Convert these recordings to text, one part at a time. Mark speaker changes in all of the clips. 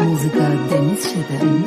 Speaker 1: Muzyka Denis Siedem.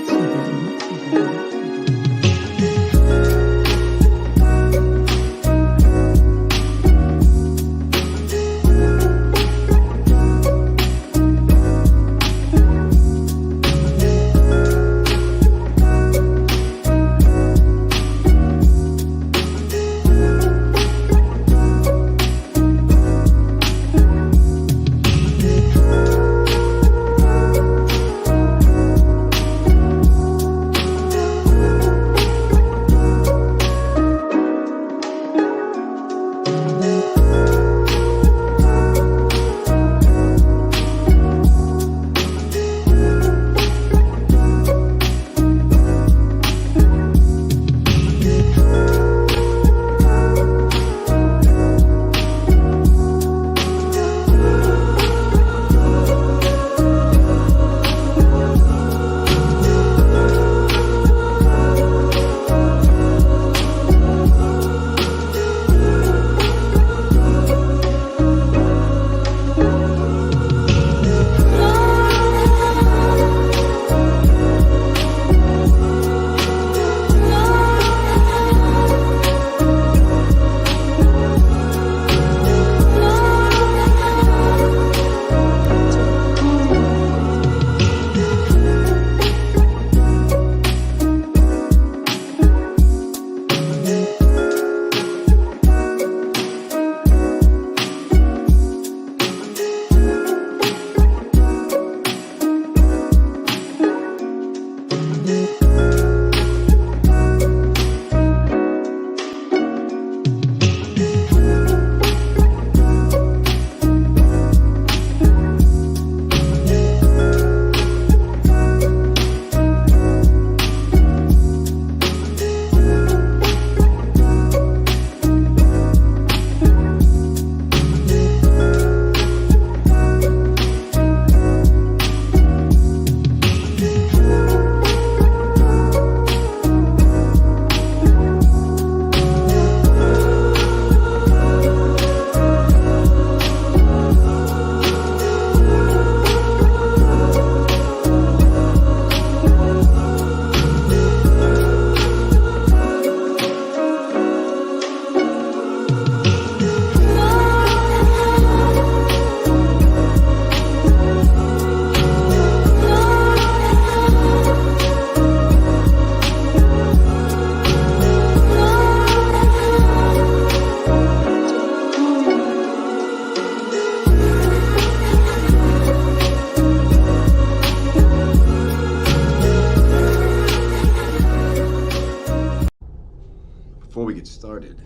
Speaker 2: Before we get started,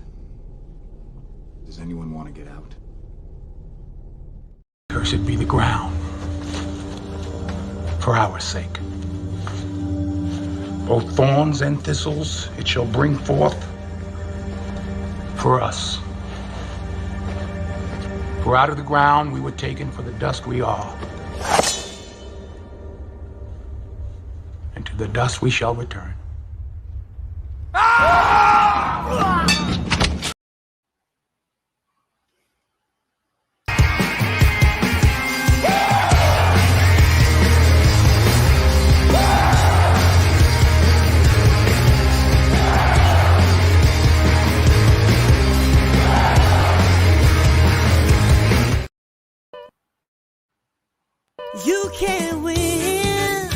Speaker 2: does anyone want to get out?
Speaker 3: Cursed be the ground, for our sake. Both thorns and thistles it shall bring forth for us. For out of the ground we were taken, for the dust we are. And to the dust we shall return.
Speaker 4: You can't win,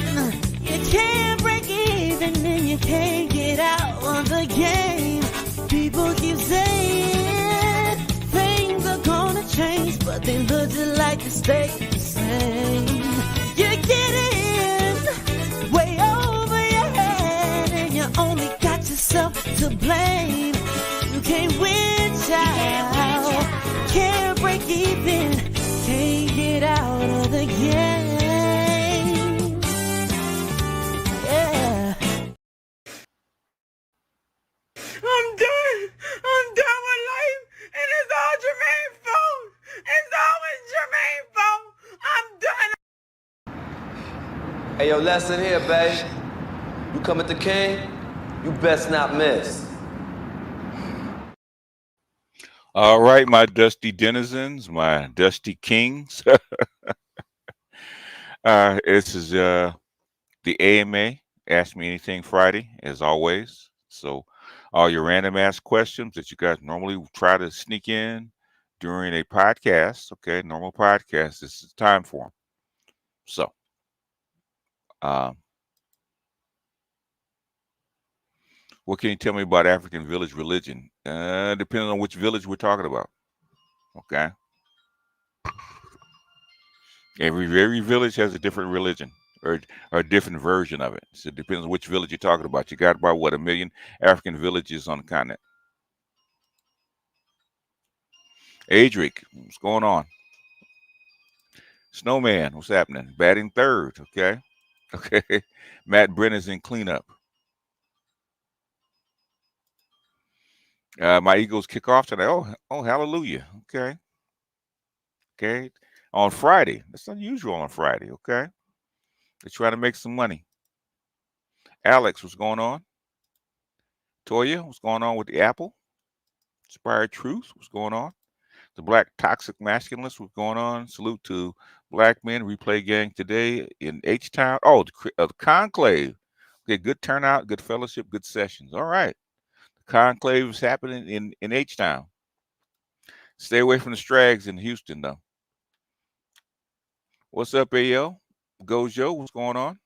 Speaker 4: you can't break even, and you can't get out of the game. People keep saying things are gonna change, but they look just like they stay the same. You're getting way over your head, and you only got yourself to blame. You can't win, child, can't break even, can't get out of the game. Yeah.
Speaker 5: I'm done with life, and it's all Jermaine's fault. It's always Jermaine's fault. I'm done.
Speaker 6: Hey, yo, lesson here, babe. You come at the king, you best not miss.
Speaker 7: All right, my dusty denizens, my dusty kings. This is The AMA, Ask Me Anything Friday, as always. So all your random ask questions that you guys normally try to sneak in during a podcast, okay, normal podcast, this is time for them. So, um, what can you tell me about African village religion? Depending on which village we're talking about, okay? Every village has a different religion or a different version of it. So it depends on which village you're talking about. You got about, what, 1 million African villages on the continent. Adric, what's going on? Snowman, what's happening? Batting third, okay? Okay. Matt Brennan's in cleanup. My Eagles kick off tonight. Oh, hallelujah. Okay. Okay. On Friday. That's unusual on Friday, okay? They try to make some money. Alex, what's going on? Toya, what's going on with the Apple? Inspired Truth, what's going on? The Black Toxic Masculinist, what's going on? Salute to Black Men Replay Gang today in H-Town. Oh, the Conclave. Okay, good turnout, good fellowship, good sessions. All right. The Conclave is happening in H-Town. Stay away from the Strags in Houston, though. What's up, AL? Gojo, what's going on?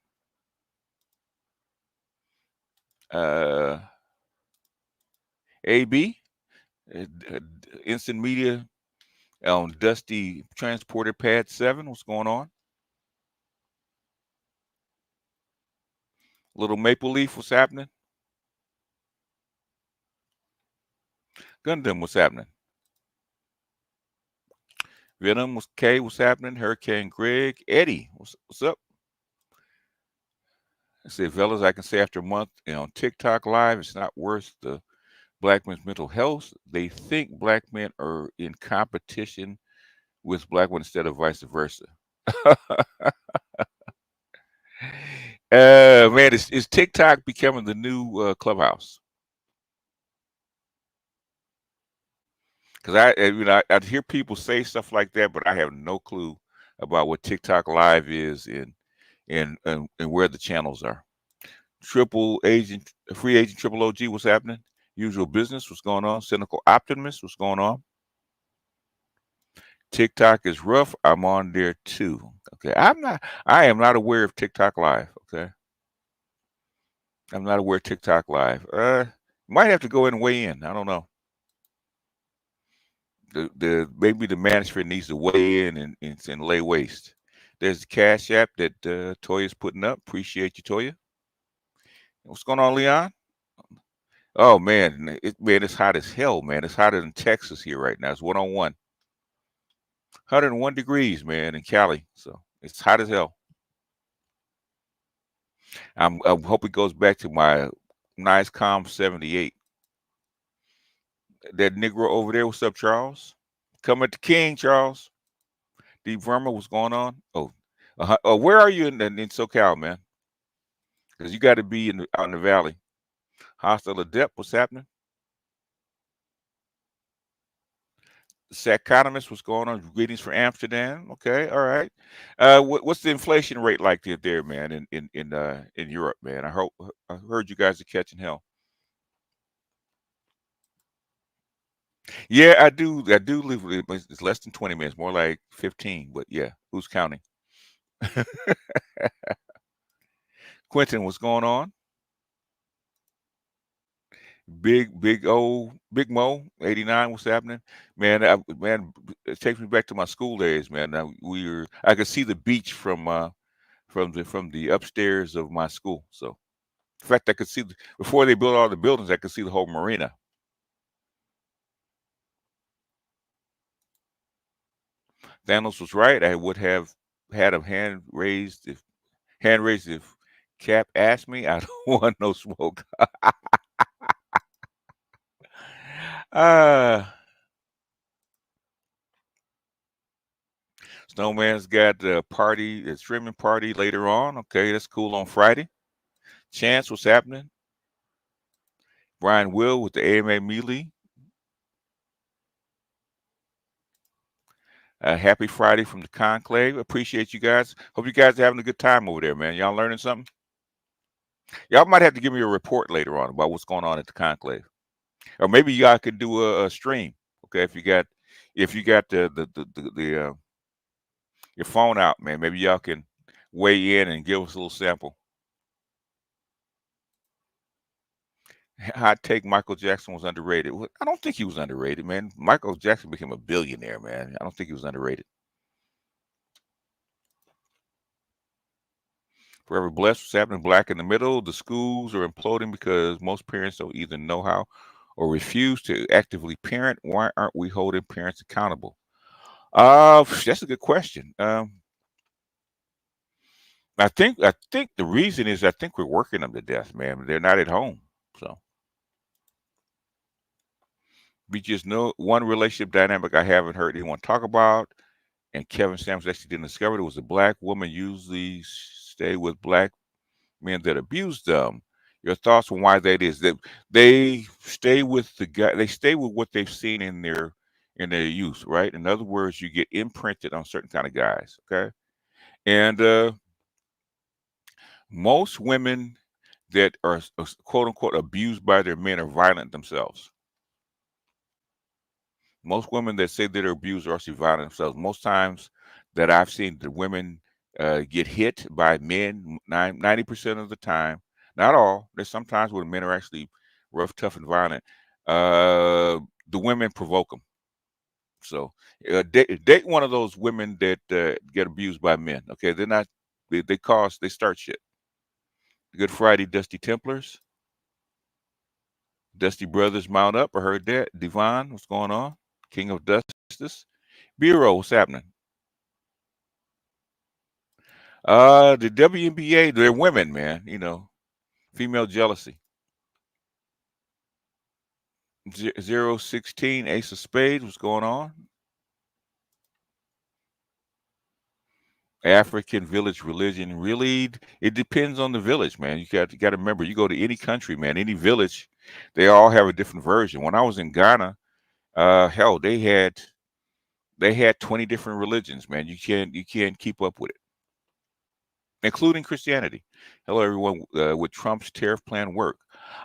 Speaker 7: AB, Instant Media on Dusty Transporter Pad 7, what's going on? Little Maple Leaf, what's happening? Gundam, what's happening? Venom, what's happening? Hurricane Greg, Eddie, what's up? I say, fellas, I can say after a month on TikTok Live, it's not worth the black men's mental health. They think black men are in competition with black women instead of vice versa. Man, is TikTok becoming the new Clubhouse? Because I hear people say stuff like that, but I have no clue about what TikTok Live is and where the channels are. Free agent Triple OG, what's happening? Usual business, what's going on? Cynical optimist, what's going on? TikTok is rough. I'm on there too. Okay, I am not aware of TikTok Live. Okay, I'm not aware of TikTok Live. Might have to go in and weigh in. I don't know. Maybe the management needs to weigh in and lay waste. There's the Cash App that Toya's putting up. Appreciate you, Toya. What's going on, Leon? Oh man, it's hot as hell, man. It's hotter than Texas here right now. It's 101 degrees, man, in Cali. So it's hot as hell. I hope it goes back to my nice calm 78. That Negro over there, what's up, Charles? Come at the king, Charles. Deep Verma, what's going on? Where are you in SoCal, man? Because you got to be out in the valley. Hostile Adept, what's happening? Saconomist, what's going on? Greetings from Amsterdam. Okay, all right. What's the inflation rate like there, man? In Europe, man. I heard you guys are catching hell. Yeah, I do. I do live. It's less than 20 minutes, more like 15. But yeah, who's counting? Quentin, what's going on? Big Mo, 89. What's happening, man? It takes me back to my school days, man. I could see the beach from the upstairs of my school. So, in fact, I could see before they built all the buildings, I could see the whole marina. Thanos was right. I would have had a hand raised if Cap asked me. I don't want no smoke. Snowman's got a party, a streaming party later on. Okay, that's cool on Friday. Chance, what's happening? Brian Will with the AMA Melee. Happy Friday from the Conclave. Appreciate you guys. Hope you guys are having a good time over there, man. Y'all learning something? Y'all might have to give me a report later on about what's going on at the conclave, or maybe y'all could do a stream. Okay, if you got your phone out, man, maybe y'all can weigh in and give us a little sample. Hot take: Michael Jackson was underrated. Well, I don't think he was underrated, man. Michael Jackson became a billionaire, man. I don't think he was underrated. Forever blessed. What's happening? Black in the middle. The schools are imploding because most parents don't either know how or refuse to actively parent. Why aren't we holding parents accountable? That's a good question. I think the reason is I think we're working them to death, man. They're not at home, so we just know one relationship dynamic I haven't heard anyone talk about, and Kevin Samuels actually didn't discover it, was a black woman usually stay with black men that abuse them. Your thoughts on why that is? That they stay with the guy. They stay with what they've seen in their youth, right? In other words, you get imprinted on certain kind of guys. Okay, and most women that are quote unquote abused by their men are violent themselves. Most women that say that they're abused are actually violent themselves. Most times that I've seen the women get hit by men 90% of the time. Not all. There's sometimes where the men are actually rough, tough, and violent. The women provoke them. So date one of those women that get abused by men. Okay, they're not. They start shit. Good Friday, Dusty Templars. Dusty Brothers mount up. I heard that. Devon, what's going on? King of Justice. Bureau, what's happening? The WNBA, they're women, man. You know, female jealousy. 016, Ace of Spades, what's going on? African village religion, really, it depends on the village, man. You got to remember, you go to any country, man, any village, they all have a different version. When I was in Ghana, hell, they had 20 different religions, man. You can't keep up with it, including Christianity. Hello, everyone. Would Trump's tariff plan work?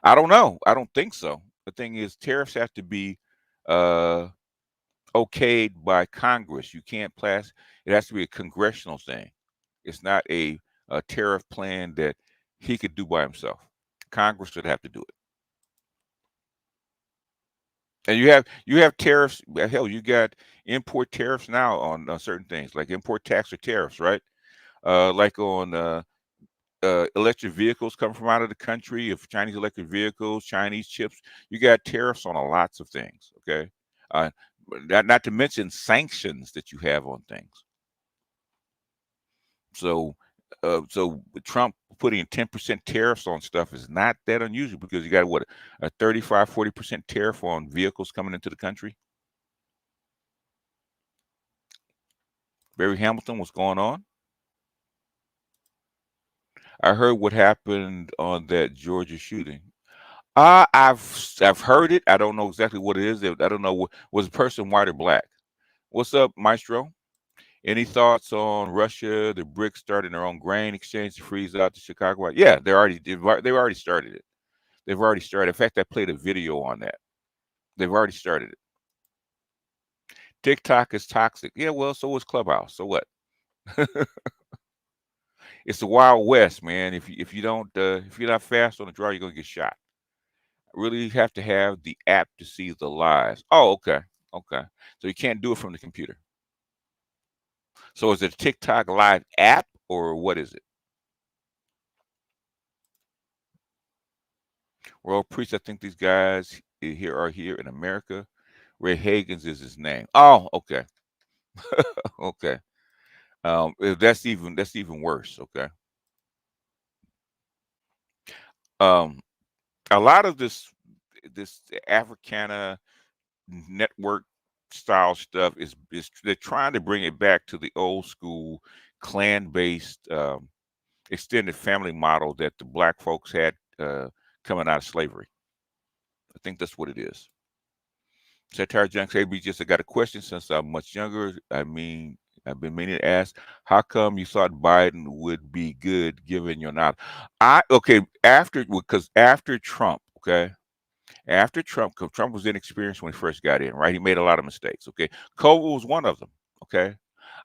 Speaker 7: I don't know. I don't think so. The thing is, tariffs have to be uh, okayed by Congress. You can't pass. It has to be a congressional thing. It's not a tariff plan that he could do by himself. Congress would have to do it. And you have tariffs. Hell, you got import tariffs now on certain things, like import tax or tariffs, right? Like on electric vehicles coming from out of the country, of Chinese electric vehicles, Chinese chips. You got tariffs on lots of things. Okay, uh, not to mention sanctions that you have on things. So Trump putting 10% tariffs on stuff is not that unusual because you got what, a 35-40% tariff on vehicles coming into the country. Barry Hamilton, what's going on? I heard what happened on that Georgia shooting. I've heard it. I don't know exactly what it is. I don't know was the person white or black. What's up, Maestro? Any thoughts on Russia, the BRICS starting their own grain exchange to freeze out the Chicago? Yeah, they've already started it. They've already started. In fact, I played a video on that. They've already started it. TikTok is toxic. Yeah, well, so is Clubhouse. So what? It's the Wild West, man. If you don't if you're not fast on the draw, you're gonna get shot. Really have to have the app to see the lies. Oh, okay, okay. So you can't do it from the computer. So is it a TikTok live app or what is it? World Priest, I think these guys here are here in America. Ray Hagans is his name. Oh, okay, okay. That's even worse. Okay. Um, a lot of this Africana network style stuff is they're trying to bring it back to the old school clan based extended family model that the black folks had coming out of slavery. I think that's what it is. Satire Junks AB just I got a question since I'm much younger. I mean, I've been meaning to ask, how come you thought Biden would be good given your knowledge? Because after Trump, okay, after Trump, 'cause Trump was inexperienced when he first got in, right? He made a lot of mistakes, okay? COVID was one of them, okay?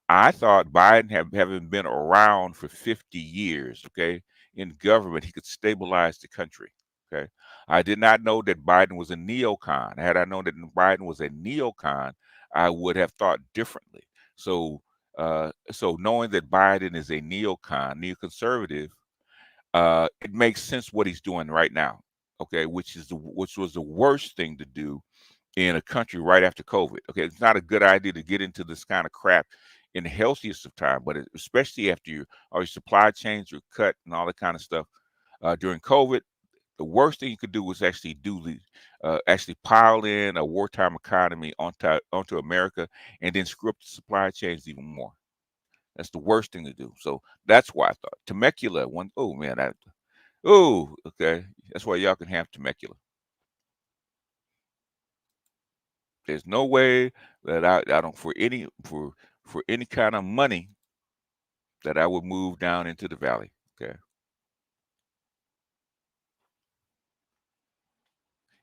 Speaker 7: I thought Biden, having been around for 50 years, okay, in government, he could stabilize the country, okay? I did not know that Biden was a neocon. Had I known that Biden was a neocon, I would have thought differently. So knowing that Biden is a neoconservative, it makes sense what he's doing right now, okay, which was the worst thing to do in a country right after COVID. Okay, it's not a good idea to get into this kind of crap in the healthiest of time, but especially after all your supply chains are cut and all that kind of stuff during COVID. The worst thing you could do was actually actually pile in a wartime economy onto America and then screw up the supply chains even more. That's the worst thing to do. So that's why I thought Temecula one. Oh man, okay. That's why y'all can have Temecula. There's no way that I don't for any kind of money that I would move down into the valley. Okay.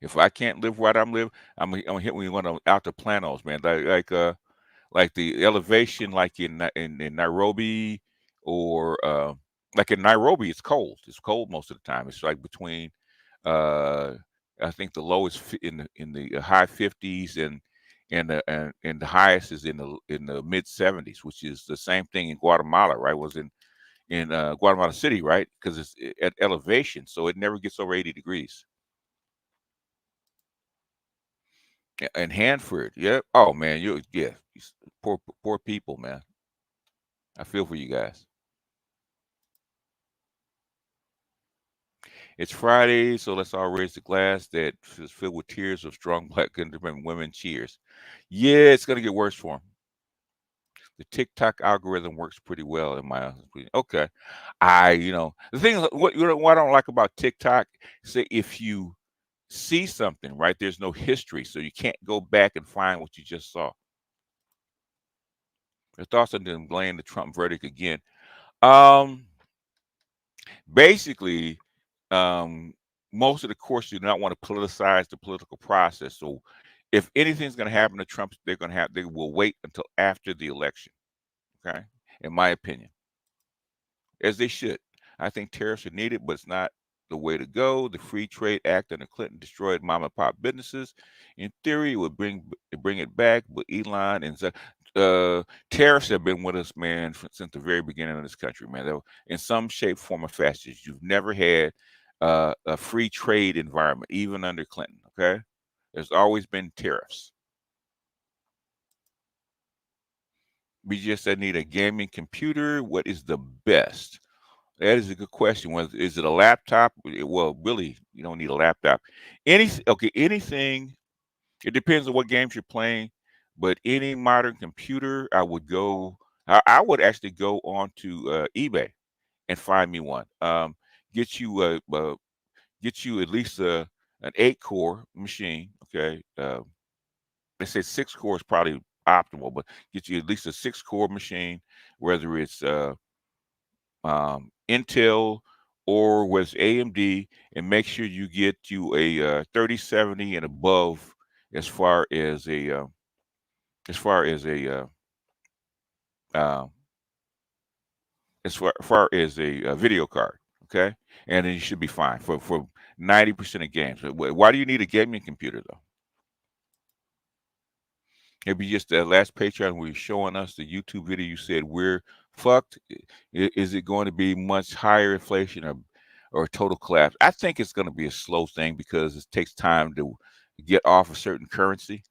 Speaker 7: If I can't live where I'm living, I'm gonna hit me one of out the planos, man. Like the elevation, like in Nairobi, or like in Nairobi, it's cold. It's cold most of the time. It's like between uh I think the lowest in the high 50s, and the highest is in the mid 70s, which is the same thing in Guatemala, right? Was in Guatemala City, right? Because it's at elevation, so it never gets over 80 degrees. And Hanford, yeah. Oh man, poor people, man. I feel for you guys. It's Friday, so let's all raise the glass that is filled with tears of strong black independent women. Cheers. Yeah, it's gonna get worse for them. The TikTok algorithm works pretty well in my opinion. Okay. The thing is, what I don't like about TikTok, say if you see something, right, there's no history, so you can't go back and find what you just saw. Your thoughts on them laying the Trump verdict again? Um, Basically, um, most of the courts do not want to politicize the political process. So, if anything's going to happen to Trump, they will wait until after the election. Okay, in my opinion, as they should. I think tariffs are needed, but it's not the way to go. The Free Trade Act under Clinton destroyed mom and pop businesses. In theory, it would bring it back, but Elon and tariffs have been with us, man, since the very beginning of this country, man. In some shape, form, or fashion, you've never had a free trade environment, even under Clinton. Okay, there's always been tariffs. We just need a gaming computer. What is the best? That is a good question. Is it a laptop? Well, really, you don't need a laptop. Anything. It depends on what games you're playing, but any modern computer, I would go. I would actually go onto eBay and find me one. Get you get you at least an 8-core machine. Okay, they say 6-core is probably optimal, but get you at least a 6-core machine, whether it's Intel or was AMD, and make sure you get you a 3070 and above as far as a as far as a uh, far as a video card. Okay, and then you should be fine for 90% of games. Why do you need a gaming computer though? Maybe just the last Patreon where you're showing us the YouTube video, you said we're fucked. Is it going to be much higher inflation or a total collapse? I think it's going to be a slow thing because it takes time to get off a certain currency.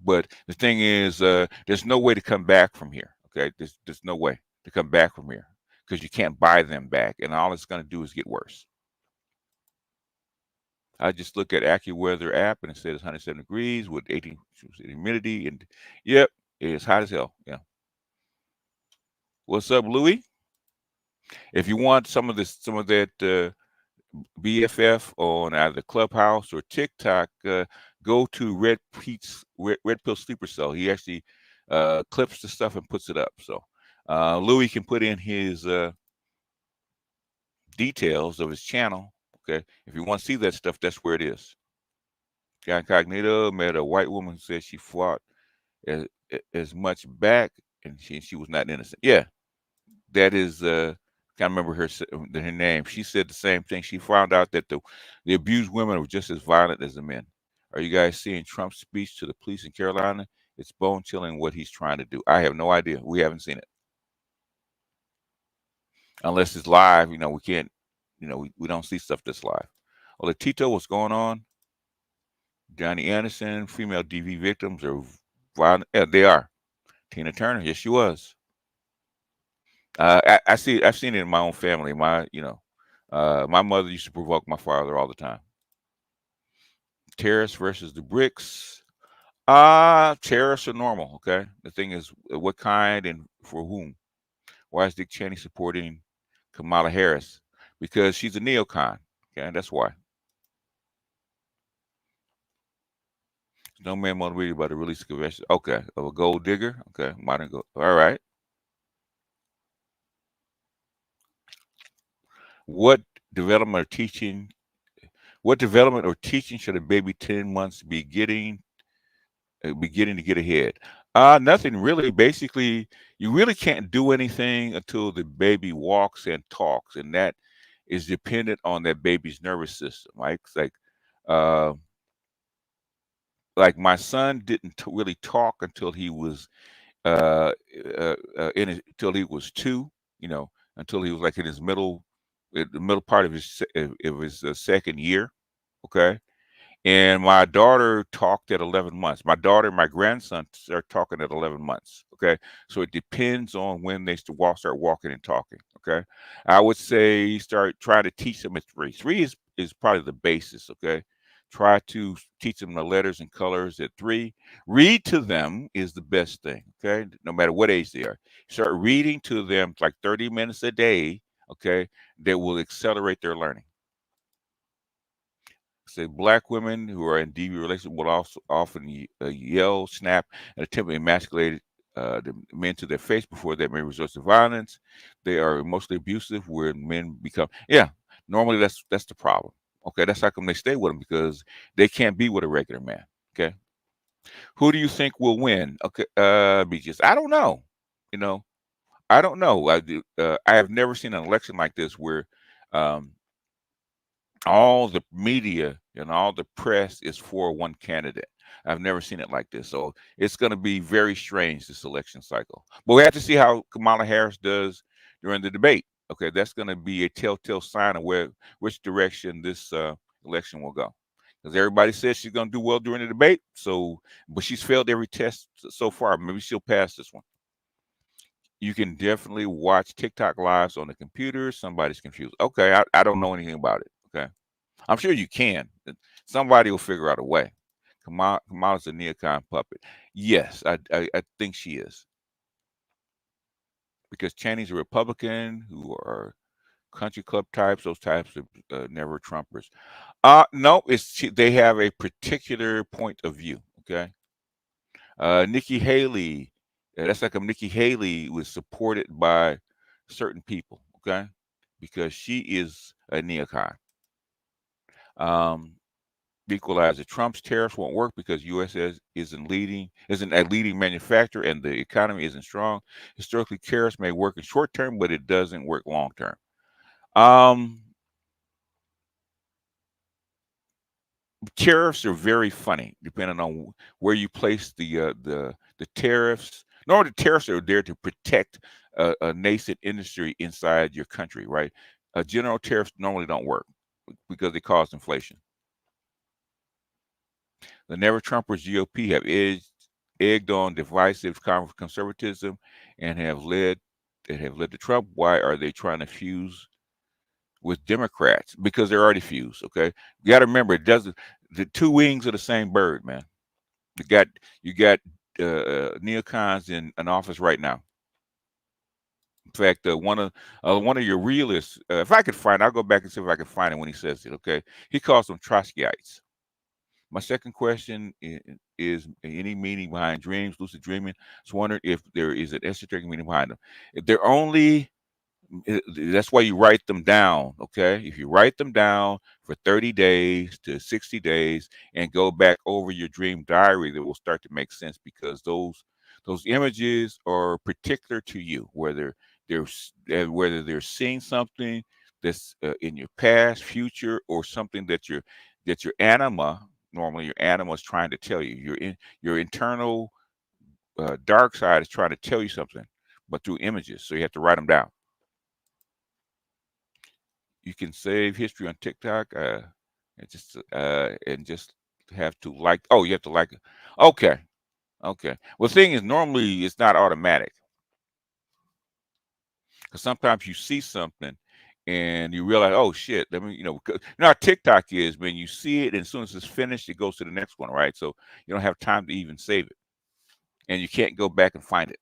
Speaker 7: But the thing is, there's no way to come back from here. Okay, there's no way to come back from here because you can't buy them back, and all it's going to do is get worse. I just look at AccuWeather app and it says 107 degrees with 18% humidity, and yep, it's hot as hell. Yeah. What's up, Louis? If you want some of that BFF on either Clubhouse or TikTok, go to Red Pill Sleeper Cell. He actually clips the stuff and puts it up. So Louis can put in his details of his channel. Okay, if you want to see that stuff, that's where it is. Guy Incognito met a white woman who said she fought as much back, and she was not innocent. Yeah, that is. Can't remember her name. She said the same thing. She found out that the abused women were just as violent as the men. Are you guys seeing Trump's speech to the police in Carolina? It's bone chilling what he's trying to do. I have no idea. We haven't seen it. Unless it's live, we can't, we don't see stuff that's live. Oh, Tito, what's going on? Johnny Anderson, female DV victims are violent. Yeah, they are. Tina Turner, yes, she was. I've seen it in my own family. My mother used to provoke my father all the time. Terrorists versus the BRICS. Terrorists are normal. Okay. The thing is, what kind and for whom? Why is Dick Cheney supporting Kamala Harris? Because she's a neocon. Okay, that's why. No man motivated by the release of convention. Okay, of a gold digger. Okay, modern gold. All right. What development or teaching? What development or teaching should a baby 10 months be getting? Beginning to get ahead. Nothing really. Basically, you really can't do anything until the baby walks and talks, and that is dependent on that baby's nervous system. Like my son didn't really talk until he was until he was 2. Until he was like in the middle part of his second year. Okay. And my daughter talked at 11 months. My daughter and my grandson start talking at 11 months. Okay. So it depends on when they start walking and talking. Okay. I would say start trying to teach them at 3. 3 is probably the basis. Okay. Try to teach them the letters and colors at 3. Read to them is the best thing. Okay. No matter what age they are. Start reading to them like 30 minutes a day. Okay. That will accelerate their learning. Say black women who are in DV relations will also often yell, snap, and attempt to emasculate the men to their face before that may resort to violence. They are emotionally abusive where men become, normally that's the problem. Okay, that's how come they stay with them, because they can't be with a regular man. Okay. Who do you think will win? Okay, BGS. I don't know. I don't know. I have never seen an election like this where all the media and all the press is for one candidate. I've never seen it like this. So it's going to be very strange, this election cycle. But we have to see how Kamala Harris does during the debate. Okay, that's going to be a telltale sign of which direction this election will go. Because everybody says she's going to do well during the debate. But she's failed every test so far. Maybe she'll pass this one. You can definitely watch TikTok lives on the computer. Somebody's confused. Okay, I don't know anything about it. Okay, I'm sure you can. Somebody will figure out a way. Kamala's a neocon puppet. Yes, I think she is. Because Cheney's a Republican who are country club types, those types of never Trumpers. No, they have a particular point of view. Okay. Nikki Haley, that's like Nikki Haley was supported by certain people. Okay. Because she is a neocon. Equalizer. Trump's tariffs won't work because U.S. isn't a leading manufacturer and the economy isn't strong. Historically, tariffs may work in short term, but it doesn't work long term. Tariffs are very funny depending on where you place the tariffs. Normally, the tariffs are there to protect a nascent industry inside your country, right? General tariffs normally don't work because they cause inflation. The Never Trumpers GOP have egged on divisive conservatism and have led to Trump. Why are they trying to fuse with Democrats? Because they're already fused. Okay, you got to remember, the two wings of the same bird, man. You got neocons in an office right now. In fact, one of your realists, if I could find, I'll go back and see if I can find it when he says it. Okay, he calls them Trotskyites. My second question is any meaning behind dreams, lucid dreaming. I was wondering if there is an esoteric meaning behind them. If they're only that's why you write them down. Okay, if you write them down for 30 days to 60 days and go back over your dream diary, that will start to make sense, because those images are particular to you, whether they're seeing something that's in your past, future, or something that your anima, normally your anima, is trying to tell you. Your internal dark side is trying to tell you something, but through images. So you have to write them down. You can save history on TikTok, and just have to like. Oh, you have to like it. Okay, okay. Well, the thing is, normally it's not automatic, because sometimes you see something and you realize, oh shit. Let me, now TikTok is when you see it, and as soon as it's finished, it goes to the next one, right? So you don't have time to even save it, and you can't go back and find it.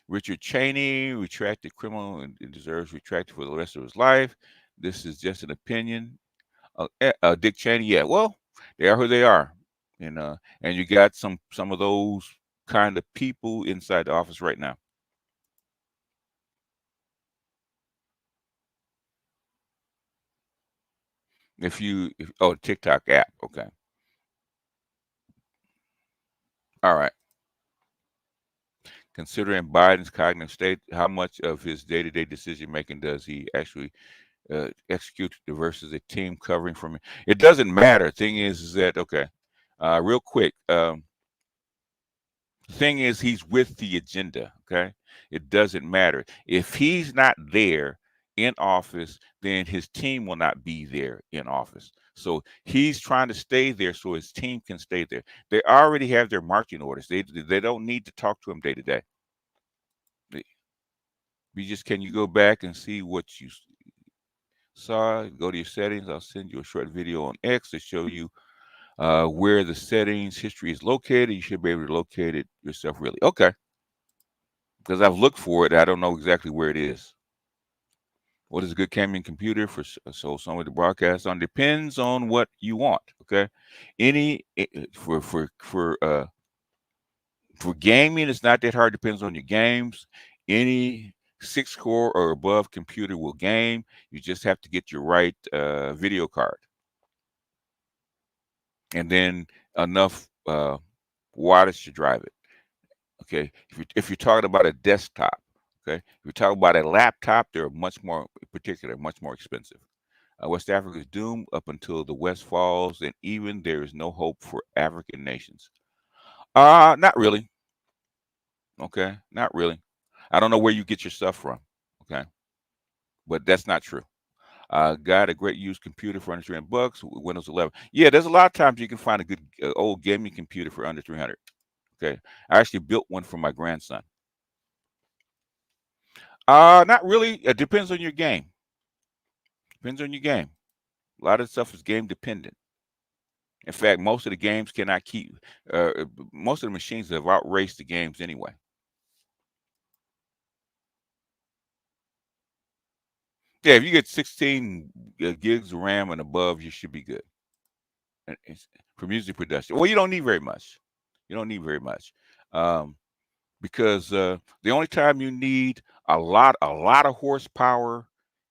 Speaker 7: Richard Cheney, retracted criminal, and deserves retracted for the rest of his life. This is just an opinion. Dick Cheney, yeah. Well, they are who they are, and you got some of those kind of people inside the office right now. TikTok app, okay, all right. Considering Biden's cognitive state, how much of his day-to-day decision making does he actually execute versus a team covering from it? It doesn't matter. Thing is that, okay, real quick. Thing is, he's with the agenda. Okay, it doesn't matter if he's not there in office, then his team will not be there in office. So he's trying to stay there so his team can stay there. They already have their marching orders. They don't need to talk to him day to day. Can you go back and see what you saw? Go to your settings. I'll send you a short video on X to show you where the settings history is located. You should be able to locate it yourself, really. Okay. Because I've looked for it. I don't know exactly where it is. What is a good gaming computer for? So somewhere to broadcast on depends on what you want. Okay. For gaming, it's not that hard. Depends on your games. Any 6-core or above computer will game. You just have to get your right video card, and then enough wattage to drive it. Okay, if you're talking about a desktop, okay, if you're talking about a laptop, they're much more expensive. West Africa is doomed up until the West falls, and even there is no hope for African nations. Not really. Okay, not really. I don't know where you get your stuff from. Okay, but that's not true. Got a great used computer for under $300. Windows 11. Yeah, there's a lot of times you can find a good old gaming computer for under 300. Okay, I actually built one for my grandson. Not really. It depends on your game. Depends on your game. A lot of stuff is game dependent. In fact, most of the games cannot keep. Most of the machines have outraced the games anyway. Yeah, if you get 16 gigs of RAM and above, you should be good. And for music production, well, you don't need very much. You don't need very much. Because the only time you need a lot of horsepower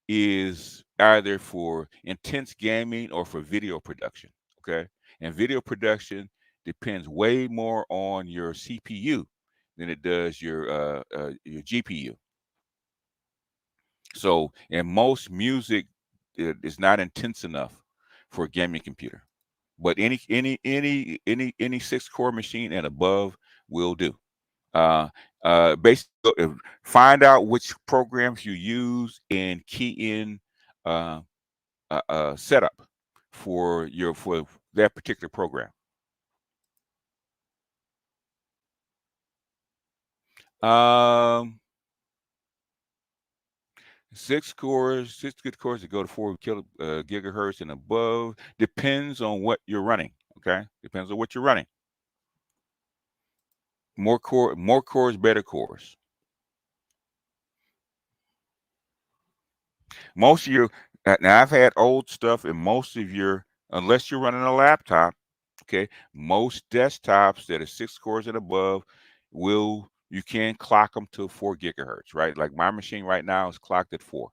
Speaker 7: is either for intense gaming or for video production. Okay, and video production depends way more on your CPU than it does your GPU. So, and most music is not intense enough for a gaming computer, but any 6-core machine and above will do. Basically, find out which programs you use and key in setup for that particular program. Um, 6 good cores that go to 4 gigahertz and above depends on what you're running. Okay, depends on what you're running. More cores, better cores. Most of your now I've had old stuff, and most of your unless you're running a laptop. Okay, most desktops that are 6 cores and above you can clock them to 4 gigahertz, right? Like my machine right now is clocked at 4.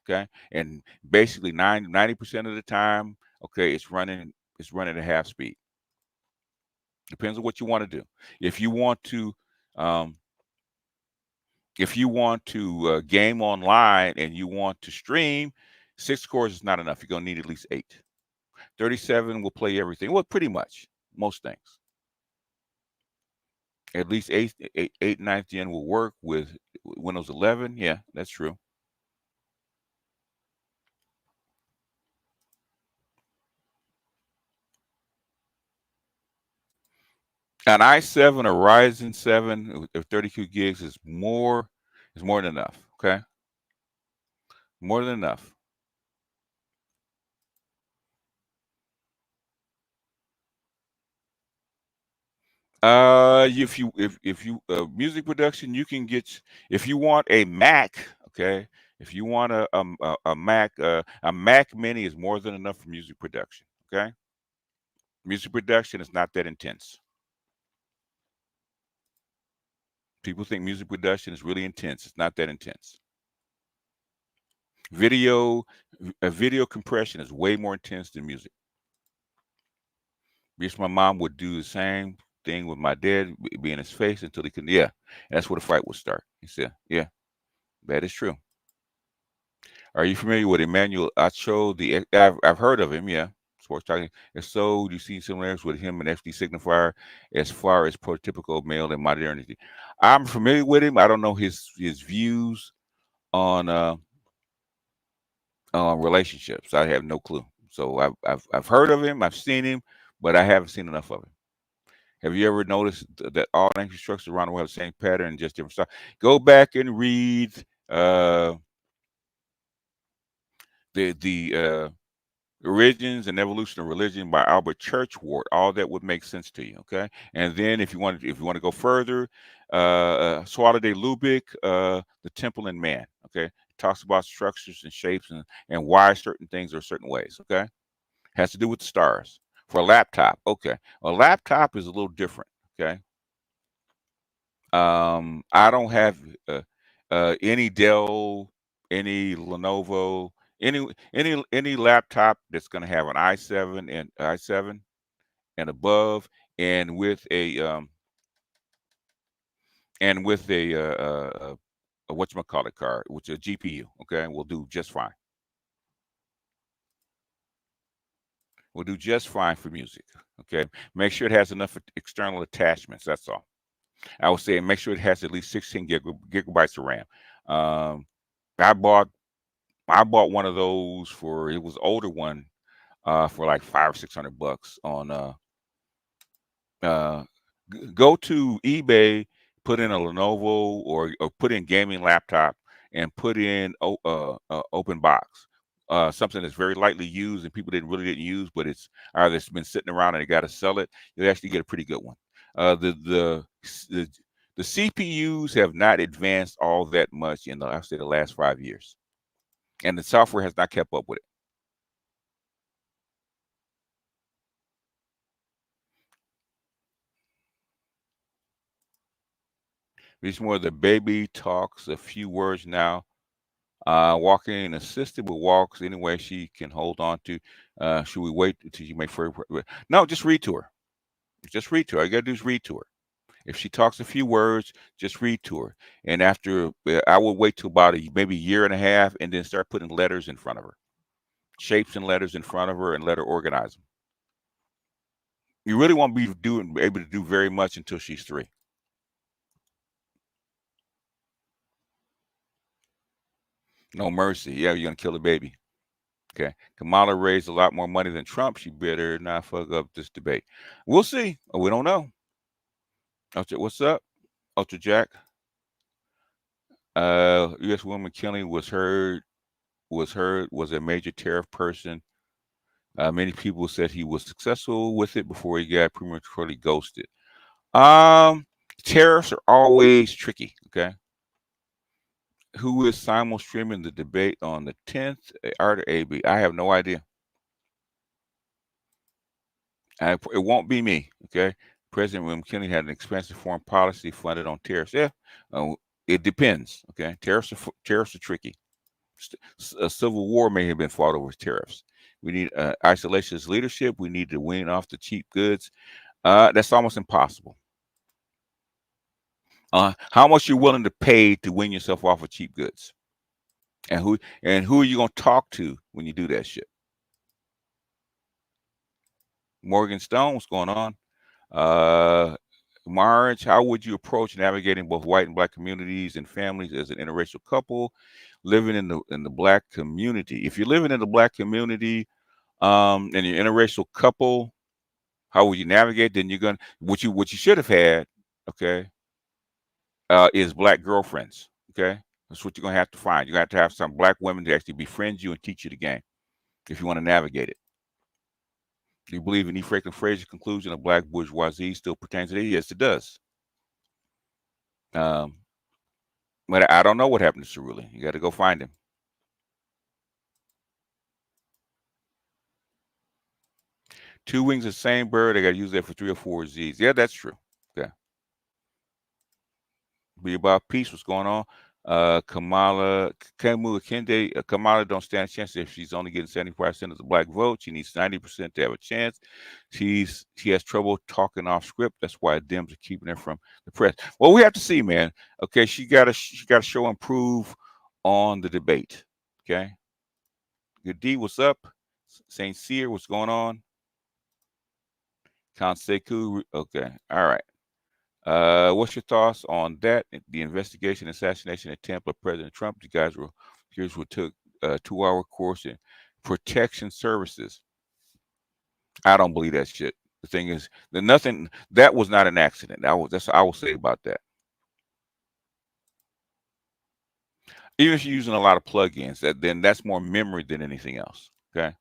Speaker 7: Okay, and basically 90% of the time, okay, it's running at half speed. Depends on what you want to do. If you want to, um, game online and you want to stream, 6 cores is not enough. You're gonna need at least 8. 37 will play everything. Well, pretty much most things. At least 8 9th gen will work with Windows 11. Yeah, that's true. An i7 or Ryzen 7 with 32 gigs is more than enough. Okay, more than enough. If you music production, you can get, if you want a Mac. Okay, if you want a Mac, a Mac Mini is more than enough for music production. Okay, music production is not that intense. People think music production is really intense. It's not that intense. Video, video compression is way more intense than music. Because my mom would do the same thing with my dad, be in his face until he couldn't. Yeah, that's where the fight would start. He said, "Yeah, that is true." Are you familiar with Emmanuel Acho? I've heard of him. Yeah, sports talking. If so, do you see similarities with him and FD Signifier as far as prototypical male and modernity? I'm familiar with him. I don't know his views on relationships. I have no clue. So I've heard of him. I've seen him, but I haven't seen enough of him. Have you ever noticed that all language structures around the world have the same pattern, just different stuff? Go back and read the Origins and Evolution of Religion by Albert Churchward. All that would make sense to you, okay? And then if you want to go further, Suala de Lubick, The Temple and Man, okay? It talks about structures and shapes and why certain things are certain ways, okay? Has to do with the stars. For a laptop, okay. A laptop is a little different, okay? I don't have any Dell, any Lenovo, any laptop that's going to have an i7 and above, and with a whatchamacallit card, which is a GPU. Okay, will do just fine. Will do just fine for music. Okay, make sure it has enough external attachments. That's all. I would say make sure it has at least 16 gigabytes of RAM. Um, I bought one of those it was older one for like $500 or $600 on uh go to eBay, put in a Lenovo or put in gaming laptop and put in open box. Something that's very lightly used and people didn't use, but it's been sitting around and they got to sell it. You'll actually get a pretty good one. The CPUs have not advanced all that much in I'd say the last 5 years, and the software has not kept up with it. It's more the baby talks a few words now. Walking assisted with walks any way she can hold on to. Should we wait until you make further? No, just read to her. Just read to her. All you gotta do is read to her. If she talks a few words, just read to her. And after, I would wait till about maybe a year and a half, and then start putting letters in front of her, shapes and letters in front of her, and let her organize them. You really won't be able to do very much until she's 3. No mercy. Yeah, you're gonna kill the baby. Okay. Kamala raised a lot more money than Trump. She better not fuck up this debate. We'll see. We don't know. What's up, Ultra Jack? U.S. woman killing was a major tariff person. Many people said he was successful with it before he got prematurely ghosted. Tariffs are always tricky. Okay. Who is simul streaming the debate on the 10th? Art or AB? I have no idea. It won't be me. Okay. President William McKinley had an expensive foreign policy funded on tariffs. Yeah, uh, it depends. Okay, tariffs are tricky. A civil war may have been fought over tariffs. We need isolationist leadership. We need to wean off the cheap goods. That's almost impossible. How much you're willing to pay to wean yourself off of cheap goods, and who are you gonna talk to when you do that shit? Morgan Stone, what's going on? Uh, Marge, how would you approach navigating both white and black communities and families as an interracial couple living in the black community? If you're living in the black community, and you're interracial couple, how would you navigate? Then you're gonna what you should have had, okay, is black girlfriends. Okay, that's what you're gonna have to find. You're gonna have to have some black women to actually befriend you and teach you the game if you want to navigate it. Do you believe in E. Franklin Frazier's conclusion of black bourgeoisie still pertains today? Yes, it does. Um, but I don't know what happened to Cerulli. You got to go find him. Two wings of the same bird. I got to use that for 3 or 4 Z's. Yeah, that's true. Okay. Be about peace. What's going on? Kamala Kende. Kamala don't stand a chance if she's only getting 70% of the black vote. She needs 90% to have a chance. She has trouble talking off script. That's why Dems are keeping her from the press. Well, we have to see, man. Okay, she got to show and prove on the debate. Okay. Good D, what's up? Saint Cyr, what's going on? Count Sekou. Okay. All right. What's your thoughts on that? The investigation, assassination attempt of President Trump. You guys were here's what took a 2-hour course in protection services. I don't believe that shit. The thing is, that was not an accident. That's what I will say about that. Even if you're using a lot of plugins, then that's more memory than anything else. Okay.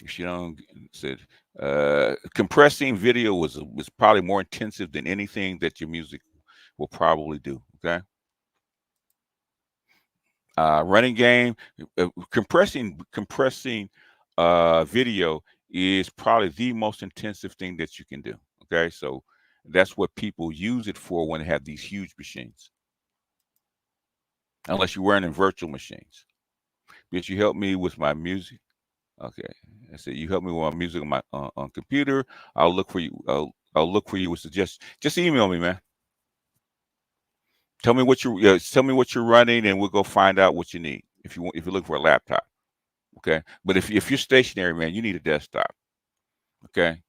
Speaker 7: If you don't said compressing video was probably more intensive than anything that your music will probably do. Okay. Running game, compressing video is probably the most intensive thing that you can do. Okay, so that's what people use it for when they have these huge machines, unless you're running virtual machines. But you help me with my music. Okay, I said you help me with my music on my on computer. I'll look for you. I'll look for you with suggestions. Just email me, man. Tell me what you're running, and we'll go find out what you need. If you look for a laptop, okay. But if you're stationary, man, you need a desktop, okay.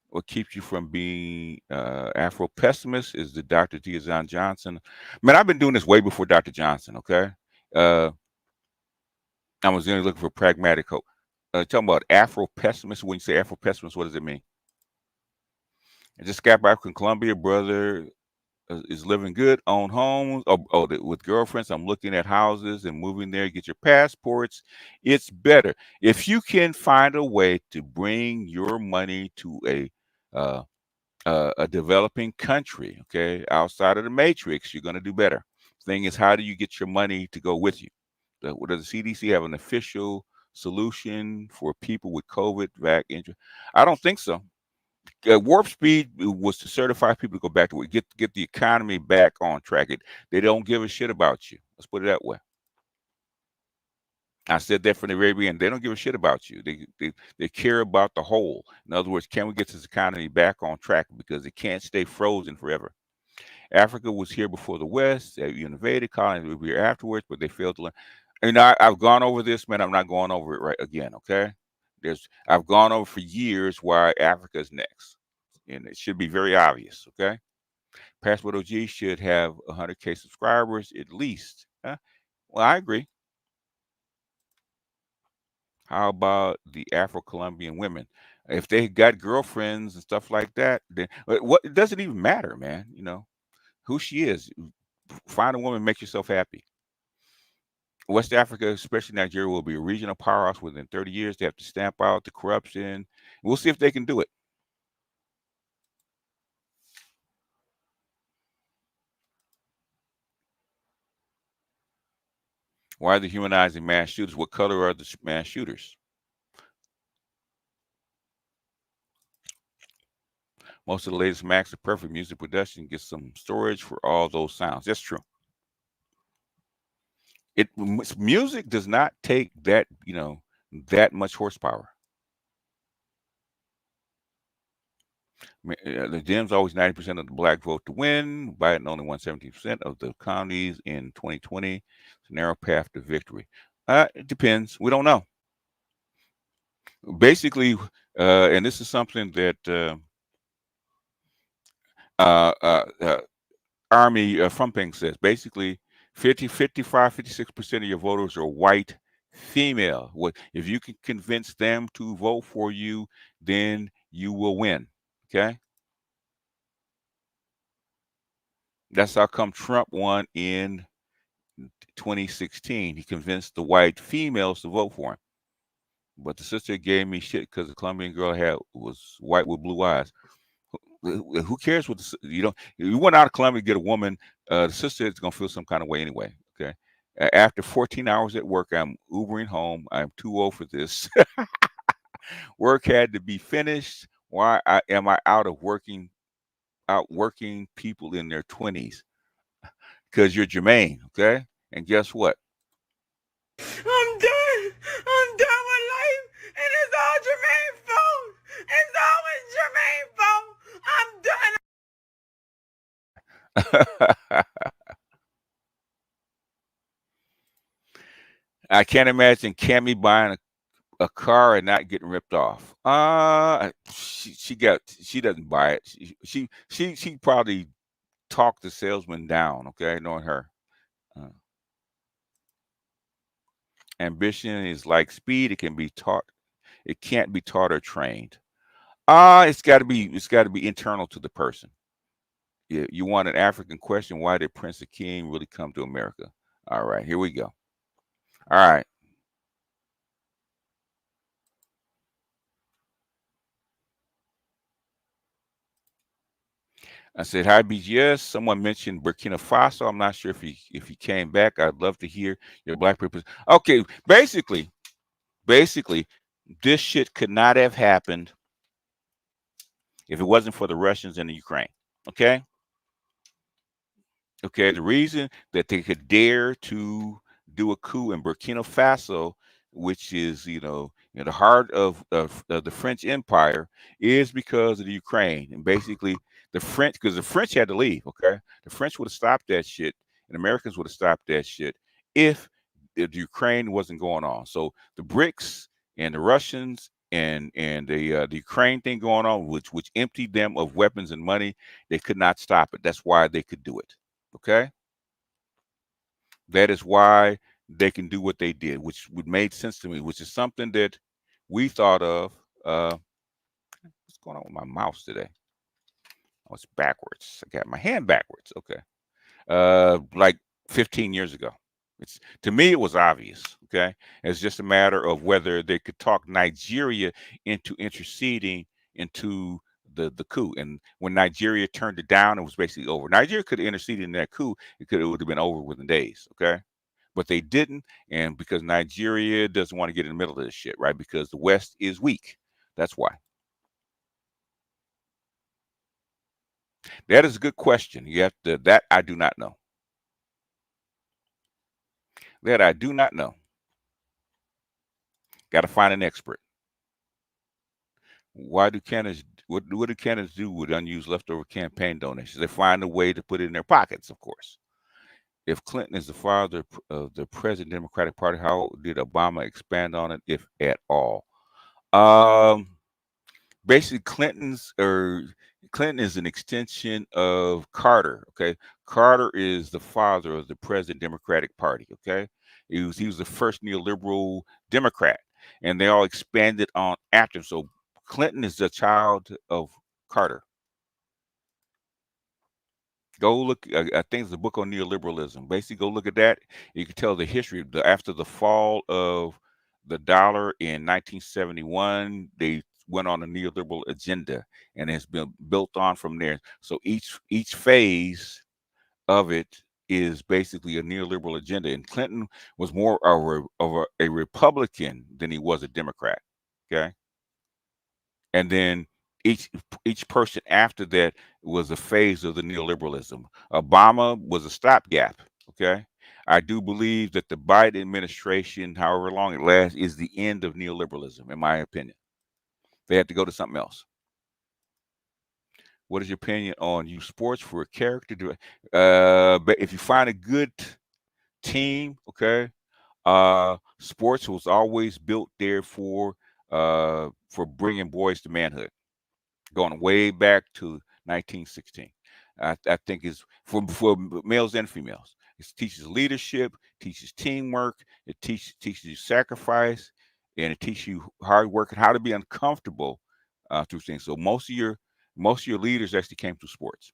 Speaker 7: What keeps you from being Afro pessimist is the Dr. Diazan Johnson. Man, I've been doing this way before Dr. Johnson, okay. I was only looking for pragmatic hope. Talking about Afro pessimist. When you say Afro pessimist, what does it mean? I just got back from Colombia, brother. Is living good, own homes, with girlfriends. I'm looking at houses and moving there. Get your passports. It's better if you can find a way to bring your money to a developing country. Okay, outside of the matrix, you're going to do better. Thing is, how do you get your money to go with you? Does the CDC have an official solution for people with COVID vac injury? I don't think so. Warp speed was to certify people to go back to work, get the economy back on track. They don't give a shit about you. Let's put it that way. I said that from the very beginning. They don't give a shit about you. They care about the whole. In other words, can we get this economy back on track, because it can't stay frozen forever. Africa was here before the West. They invaded, colonies would be here afterwards, but they failed to learn. And I've gone over this, man. I'm not going over it right again. Okay. I've gone over for years why Africa's next, and it should be very obvious. Okay, Passport OG should have 100K subscribers at least. Huh? Well, I agree. How about the Afro-Colombian women? If they got girlfriends and stuff like that, then what? It doesn't even matter, man. You know who she is. Find a woman, make yourself happy. West Africa, especially Nigeria, will be a regional powerhouse within 30 years. They have to stamp out the corruption. We'll see if they can do it. Why are they humanizing mass shooters? What color are the mass shooters? Most of the latest Macs are perfect music production. Get some storage for all those sounds. That's true. Music does not take that, that much horsepower. The Dems always 90% of the black vote to win. Biden only won 17% of the counties in 2020. It's a narrow path to victory. It depends. We don't know. Basically, and this is something that Army Frumping says. Basically, 55, 56% of your voters are white female. If you can convince them to vote for you, then you will win. Okay? That's how come Trump won in 2016. He convinced the white females to vote for him. But the sister gave me shit because the Colombian girl was white with blue eyes. Who cares what you went out of Colombia to get a woman, the sister is gonna feel some kind of way anyway. Okay. After 14 hours at work, I'm Ubering home. I'm too old for this. Work had to be finished. Why am I out working people in their 20s? Because you're Jermaine, okay? And guess what?
Speaker 5: I'm done. I'm done with life, and it's all Jermaine's fault. It's always Jermaine's fault. I'm done.
Speaker 7: I can't imagine Cammy buying a car and not getting ripped off. She doesn't buy it. She probably talked the salesman down. Okay, knowing her. Ambition is like speed. It can be taught. It can't be taught or trained. It's got to be internal to the person. You want an African question? Why did Prince of King really come to America? All right, here we go. All right. I said, hi, BGS. Someone mentioned Burkina Faso. I'm not sure if he came back. I'd love to hear your black people. Okay, basically, this shit could not have happened if it wasn't for the Russians and the Ukraine. Okay? Okay, the reason that they could dare to do a coup in Burkina Faso, which is, the heart of the French Empire, is because of the Ukraine. And basically, because the French had to leave, okay? The French would have stopped that shit, and Americans would have stopped that shit if the Ukraine wasn't going on. So the BRICS and the Russians and the Ukraine thing going on, which emptied them of weapons and money, they could not stop it. That's why they could do it. Okay, that is why they can do what they did, which made sense to me, which is something that we thought of. What's going on with my mouse today? Oh, it's backwards. I got my hand backwards. Okay, like 15 years ago. To me, it was obvious. Okay, it's just a matter of whether they could talk Nigeria into interceding into the coup. And when Nigeria turned it down, it was basically over. Nigeria could have interceded in that coup. It would have been over within days. Okay, but they didn't, and because Nigeria doesn't want to get in the middle of this shit, right? Because the West is weak. That's why. That is a good question. You have to. That I do not know. That I do not know. Got to find an expert. What do candidates do with unused leftover campaign donations? They find a way to put it in their pockets, of course. If Clinton is the father of the President Democratic Party, how did Obama expand on it, if at all? Basically, Clinton is an extension of Carter. Okay, Carter is the father of the President Democratic Party. Okay, he was the first neoliberal Democrat, and they all expanded on after him. So Clinton is the child of Carter. Go look. I think it's a book on neoliberalism. Basically, go look at that. You can tell the history. After the fall of the dollar in 1971, they went on a neoliberal agenda, and it's been built on from there. So each phase of it is basically a neoliberal agenda, and Clinton was more of a Republican than he was a Democrat. Okay, and then each person after that was a phase of the neoliberalism. Obama was a stopgap. Okay, I do believe that the Biden administration, however long it lasts, is the end of neoliberalism, in my opinion. They have to go to something else. What is your opinion on youth sports for a character? But if you find a good team, okay, sports was always built there for bringing boys to manhood, going way back to 1916. I think it's for males and females. It teaches leadership, teaches teamwork, it teaches you sacrifice, and it teaches you hard work and how to be uncomfortable through things. So most of your leaders actually came through sports.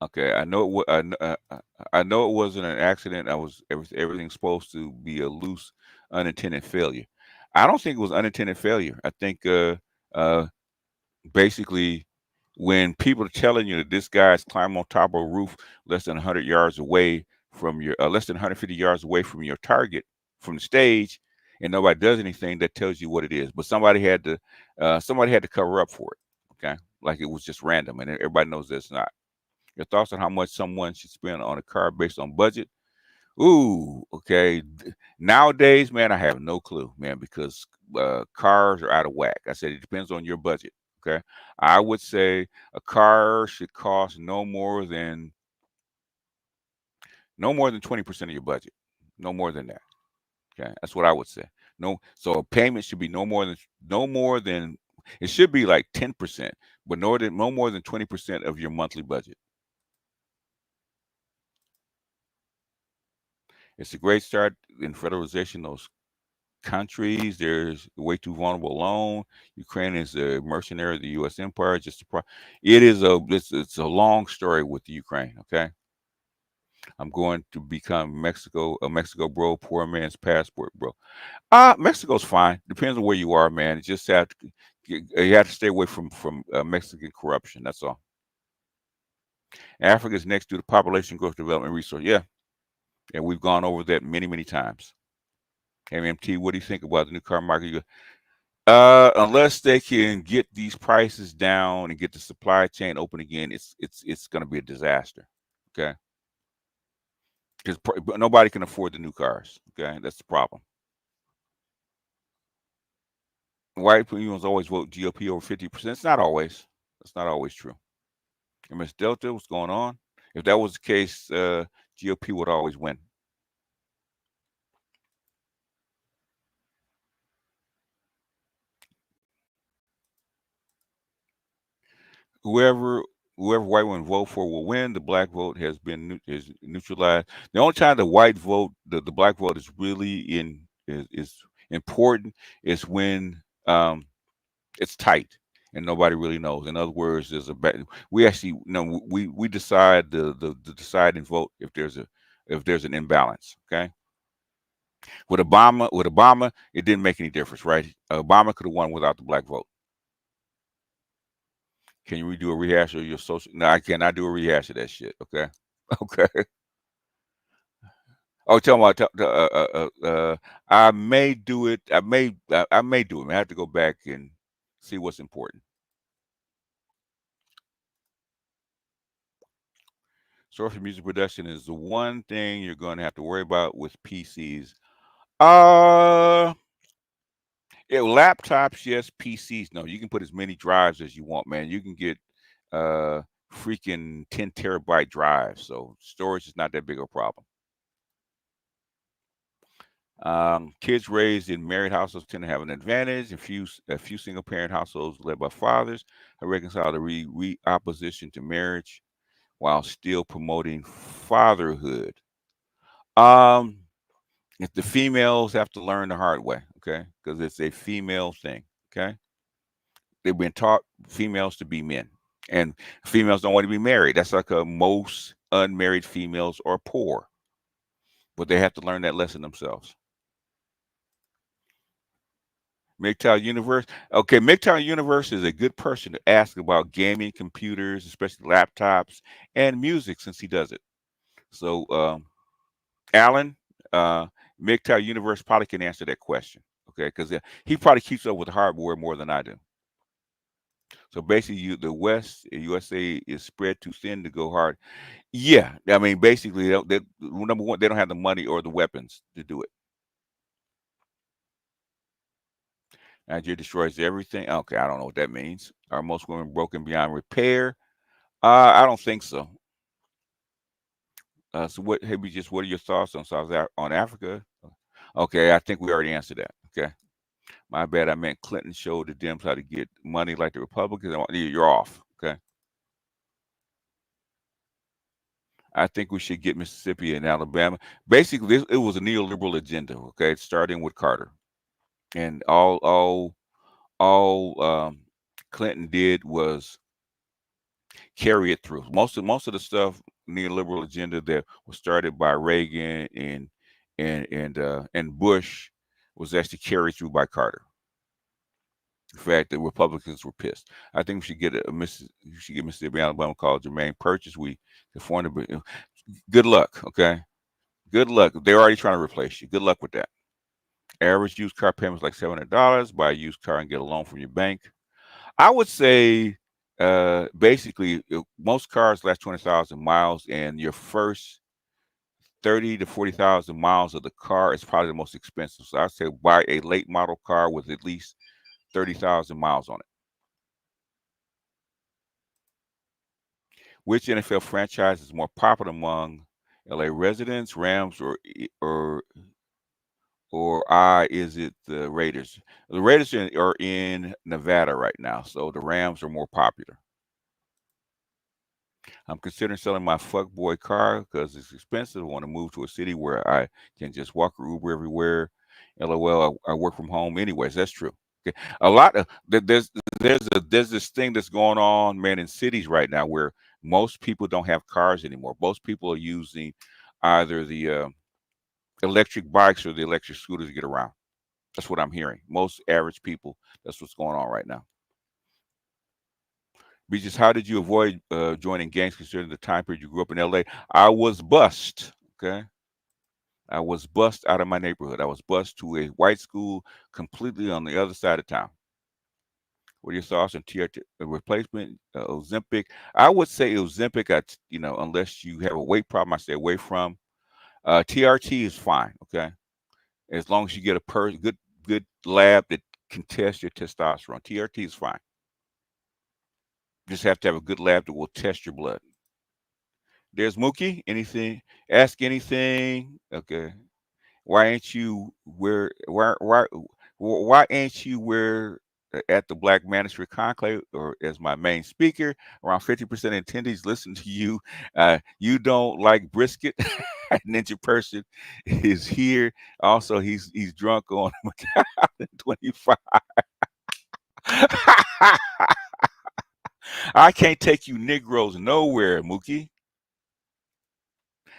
Speaker 7: Okay, I know I know it wasn't an accident. Everything's supposed to be a loose, unintended failure. I don't think it was unintended failure. I think uh, basically when people are telling you that this guy's climbing on top of a roof less than 100 yards away from your less than 150 yards away from your target from the stage, and nobody does anything, that tells you what it is. But somebody had to cover up for it. Okay, like it was just random, and everybody knows that it's not. Your thoughts on how much someone should spend on a car based on budget? Ooh, okay. Nowadays, man, I have no clue, man, because cars are out of whack. I said it depends on your budget. Okay, I would say a car should cost no more than 20% of your budget, no more than that. Okay, that's what I would say. No, so a payment should be no more than it should be like 10%, but no more than 20% of your monthly budget. It's a great start in federalization. Those countries, there's way too vulnerable alone. Ukraine is a mercenary of the U.S. empire. It is it's a long story with the Ukraine. Okay, I'm going to become a Mexico bro, poor man's passport bro. Mexico's fine. Depends on where you are, man. You just you have to stay away from Mexican corruption. That's all. Africa is next to the population growth development resource. Yeah, and we've gone over that many times. MMT, what do you think about the new car market? Unless they can get these prices down and get the supply chain open again, it's going to be a disaster. Okay, because nobody can afford the new cars. Okay, that's the problem. White people always vote GOP over 50%. It's not always. That's not always true. And Miss Delta, what's going on? If that was the case, GOP would always win. Whoever white women vote for will win. The black vote is neutralized. The only time the white vote, the black vote is really is important is when it's tight and nobody really knows. In other words, we actually we decide the deciding vote if there's an imbalance. Okay. With Obama, it didn't make any difference, right? Obama could have won without the black vote. Can you redo a rehash of your social? No, I cannot do a rehash of that shit. Okay, okay. Oh, tell me, I may do it. I may do it. I have to go back and see what's important. Source of music production is the one thing you're going to have to worry about with PCs. Yeah, laptops, yes. PCs, no. You can put as many drives as you want, man. You can get freaking 10 terabyte drives, so storage is not that big of a problem. Kids raised in married households tend to have an advantage. A few single parent households led by fathers have reconciled the opposition to marriage while still promoting fatherhood. Um, if the females have to learn the hard way, okay, because it's a female thing, okay. They've been taught females to be men, and females don't want to be married. That's like most unmarried females are poor, but they have to learn that lesson themselves. MGTOW Universe. Okay, MGTOW Universe is a good person to ask about gaming, computers, especially laptops, and music since he does it. So, Alan, uh, MGTOW Universe probably can answer that question. Okay, because he probably keeps up with hardware more than I do. So basically, the West USA is spread too thin to go hard. Yeah, I mean, basically, number one, they don't have the money or the weapons to do it. Nigeria destroys everything. Okay, I don't know what that means. Are most women broken beyond repair? I don't think so. So what? Hey, what are your thoughts on on Africa? Okay, I think we already answered that. Okay, my bad. I meant Clinton showed the Dems how to get money like the Republicans. You're off. Okay, I think we should get Mississippi and Alabama. Basically, it was a neoliberal agenda. Okay, starting with Carter, and all Clinton did was carry it through. Most of the stuff neoliberal agenda that was started by Reagan and Bush was actually carried through by Carter. In fact, the Republicans were pissed. I think we should get you should get Mississippi, Alabama called Jermaine Purchase. We the foreign. Good luck, okay. Good luck. They're already trying to replace you. Good luck with that. Average used car payment is like $700. Buy a used car and get a loan from your bank. I would say basically most cars last 20,000 miles, and your first 30 to 40,000 miles of the car is probably the most expensive. So I'd say buy a late model car with at least 30,000 miles on it. Which NFL franchise is more popular among LA residents, Rams or is it the Raiders? The Raiders are in Nevada right now, so the Rams are more popular. I'm considering selling my fuckboy car because it's expensive. I want to move to a city where I can just walk or Uber everywhere. LOL, I work from home anyways. That's true. Okay. A lot of there's this thing that's going on, man, in cities right now where most people don't have cars anymore. Most people are using either the electric bikes or the electric scooters to get around. That's what I'm hearing. Most average people, that's what's going on right now. Beaches, how did you avoid joining gangs considering the time period you grew up in LA? I was bused. Okay. I was bused out of my neighborhood. I was bused to a white school completely on the other side of town. What are your thoughts on TRT replacement, Ozempic? I would say Ozempic, unless you have a weight problem, I stay away from. TRT is fine. Okay. As long as you get a good lab that can test your testosterone. TRT is fine. Just have to have a good lab that will test your blood. There's Mookie. Anything? Ask anything. Okay. Why ain't you why ain't you where at the Black Manosphere Conclave or as my main speaker? Around 50% of attendees listen to you. You don't like brisket. Ninja person is here. Also, he's drunk on Macallan 25. I can't take you Negroes nowhere, Mookie.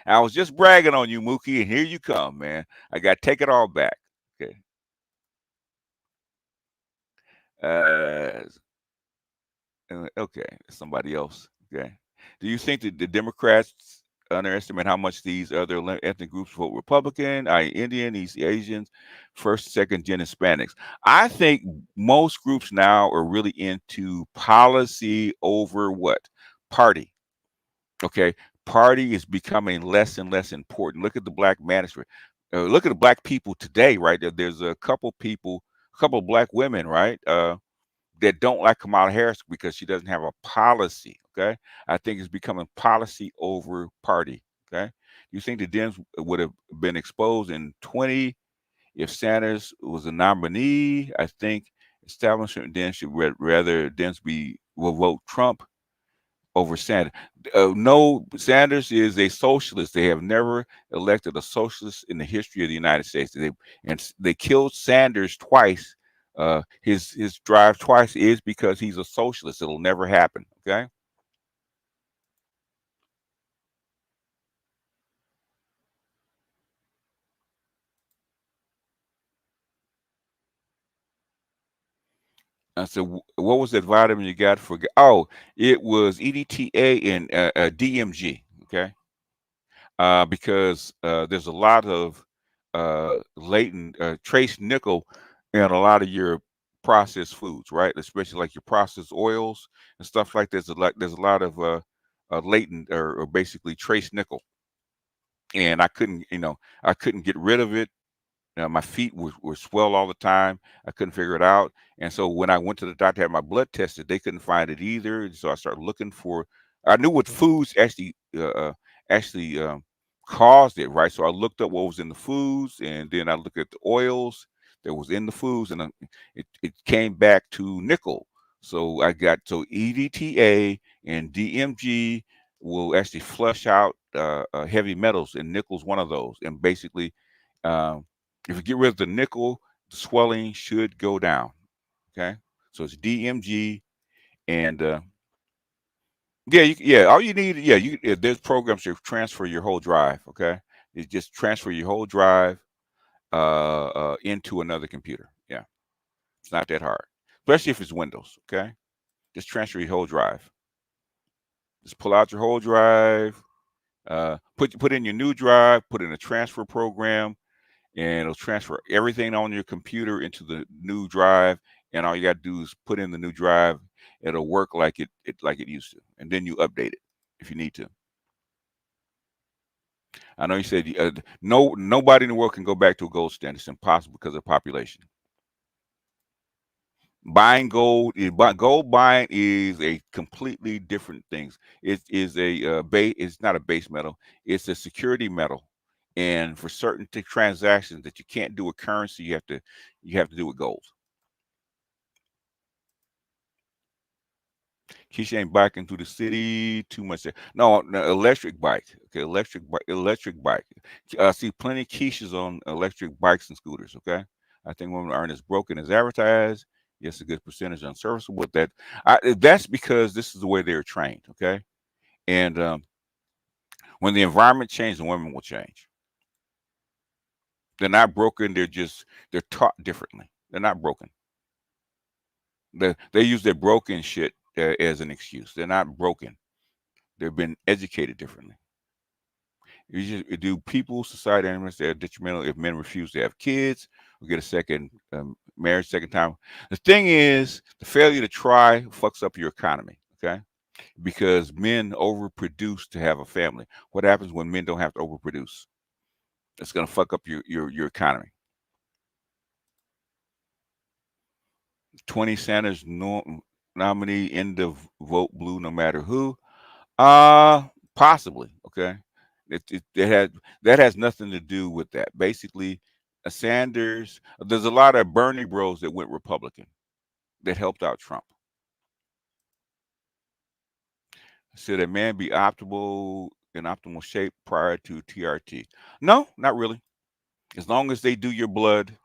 Speaker 7: I was just bragging on you, Mookie, and here you come, man. I got to take it all back. Okay. Uh, okay, somebody else. Okay. Do you think that the Democrats underestimate how much these other ethnic groups vote Republican, i.e., Indian, East Asians, first, second gen Hispanics? I think most groups now are really into policy over what? Party. Okay. Party is becoming less and less important. Look at the Black Manosphere. Look at the Black people today, right? There's a couple people, a couple of Black women, right? That don't like Kamala Harris because she doesn't have a policy. Okay. I think it's becoming policy over party. Okay. You think the Dems would have been exposed in 20 if Sanders was a nominee? I think establishment Dems should rather Dems will vote Trump over Sanders. No, Sanders is a socialist. They have never elected a socialist in the history of the United States. They killed Sanders twice. His drive twice is because he's a socialist. It'll never happen. Okay. I said, what was that vitamin you got for? Oh, it was EDTA and DMG. Okay, because there's a lot of latent trace nickel in a lot of your processed foods, right? Especially like your processed oils and stuff like this. There's a lot of latent or basically trace nickel, and I couldn't get rid of it. My feet were swell all the time. I couldn't figure it out. And so when I went to the doctor, had my blood tested, they couldn't find it either. So I started looking for. I knew what foods actually caused it, right? So I looked up what was in the foods, and then I looked at the oils that was in the foods, and it came back to nickel. So I got EDTA and DMG will actually flush out heavy metals, and nickel's one of those. And basically, um, if you get rid of the nickel, the swelling should go down. Okay, so it's DMG and yeah. All you need, there's programs to transfer your whole drive. Okay, you just transfer your whole drive into another computer. Yeah, it's not that hard, especially if it's Windows. Okay, just transfer your whole drive. Just pull out your whole drive. Put in your new drive. Put in a transfer program, and it'll transfer everything on your computer into the new drive. And all you got to do is put in the new drive. It'll work like it used to, and then you update it if you need to. I know you said nobody in the world can go back to a gold standard. It's impossible because of population. Buying gold, gold buying is a completely different thing. It is a base. It's not a base metal. It's a security metal, and for certain transactions that you can't do with currency, you have to do with gold. Keisha ain't biking through the city too much. No, no, electric bike. Okay, electric bike. I see plenty of Keishas on electric bikes and scooters. Okay, I think women aren't as broken as advertised. Yes, a good percentage unserviceable. But that's because this is the way they're trained. Okay, and when the environment changes, the women will change. They're not broken. They're taught differently. They're not broken. They use their broken shit as an excuse. They're not broken. They've been educated differently. Do people, society, animals that are detrimental if men refuse to have kids or get a second marriage, second time? The thing is, the failure to try fucks up your economy. Okay, because men overproduce to have a family. What happens when men don't have to overproduce? It's gonna fuck up your economy. 20 Sanders nominee end of vote blue no matter who. Possibly. Okay, that has nothing to do with that. Basically, Sanders. There's a lot of Bernie bros that went Republican that helped out Trump. Should a man be in optimal shape prior to TRT? No, not really. As long as they do your blood,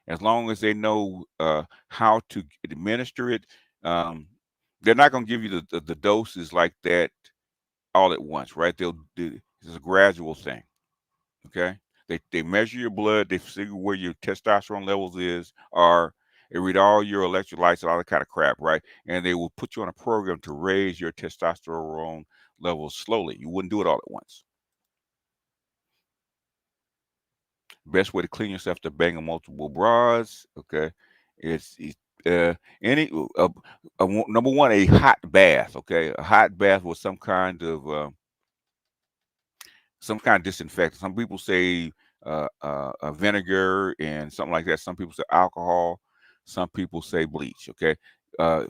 Speaker 7: as long as they know how to administer it, um, they're not going to give you the doses like that all at once, right? They'll do it's a gradual thing. Okay, they measure your blood, they figure where your testosterone levels are, they read all your electrolytes and all that kind of crap, right? And they will put you on a program to raise your testosterone levels slowly. You wouldn't do it all at once. Best way to clean yourself to bang multiple bras. Okay, it's any number one, a hot bath. Okay, a hot bath with some kind of disinfectant. Some people say vinegar and something like that. Some people say alcohol. Some people say bleach. Okay. Uh,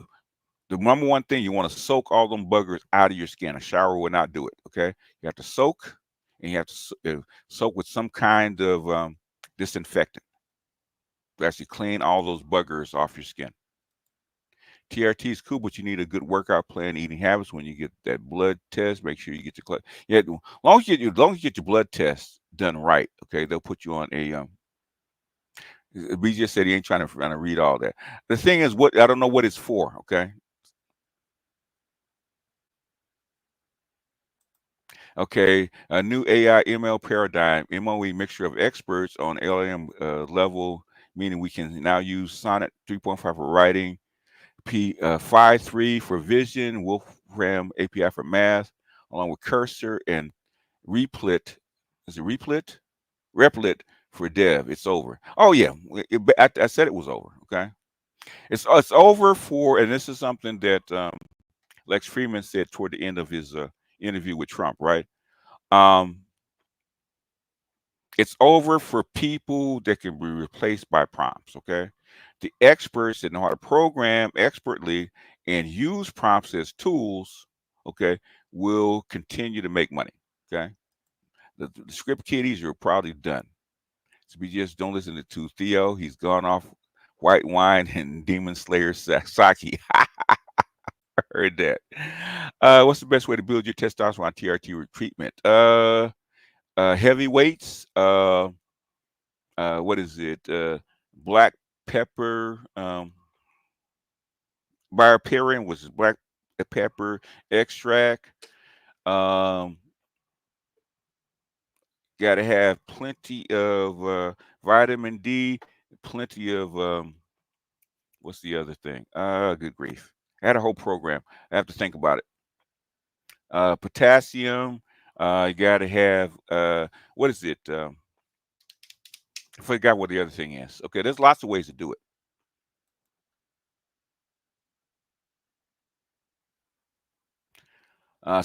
Speaker 7: the number one thing, you want to soak all them buggers out of your skin. A shower will not do it. Okay. You have to soak, and you have to soak with some kind of disinfectant to actually clean all those buggers off your skin. TRT is cool, but you need a good workout plan, eating habits. When you get that blood test, make sure you get as long as you get your blood test done right. Okay, they'll put you on a B just said he ain't trying to read all that. The thing is, what I don't know what it's for. Okay. Okay, a new AI ML paradigm, MOE mixture of experts on LLM level, meaning we can now use Sonnet 3.5 for writing, Phi3 for vision, Wolfram API for math, along with Cursor and Replit. Is it Replit? Replit for dev. It's over. Oh yeah, I said it was over. Okay, it's over for, and this is something that Lex Friedman said toward the end of his interview with Trump. Right. Um, it's over for people that can be replaced by prompts. Okay, the experts that know how to program expertly and use prompts as tools, okay, will continue to make money. Okay, the script kiddies are probably done. So we just don't listen to Theo. He's gone off white wine and demon slayer sake. I heard that. What's the best way to build your testosterone TRT treatment? Heavy weights. What is it? Black pepper. Bioperine, which is black pepper extract. Got to have plenty of vitamin D, plenty of what's the other thing? Good grief! I had a whole program. I have to think about it. Potassium. You got to have what is it? I forgot what the other thing is. Okay, there's lots of ways to do it.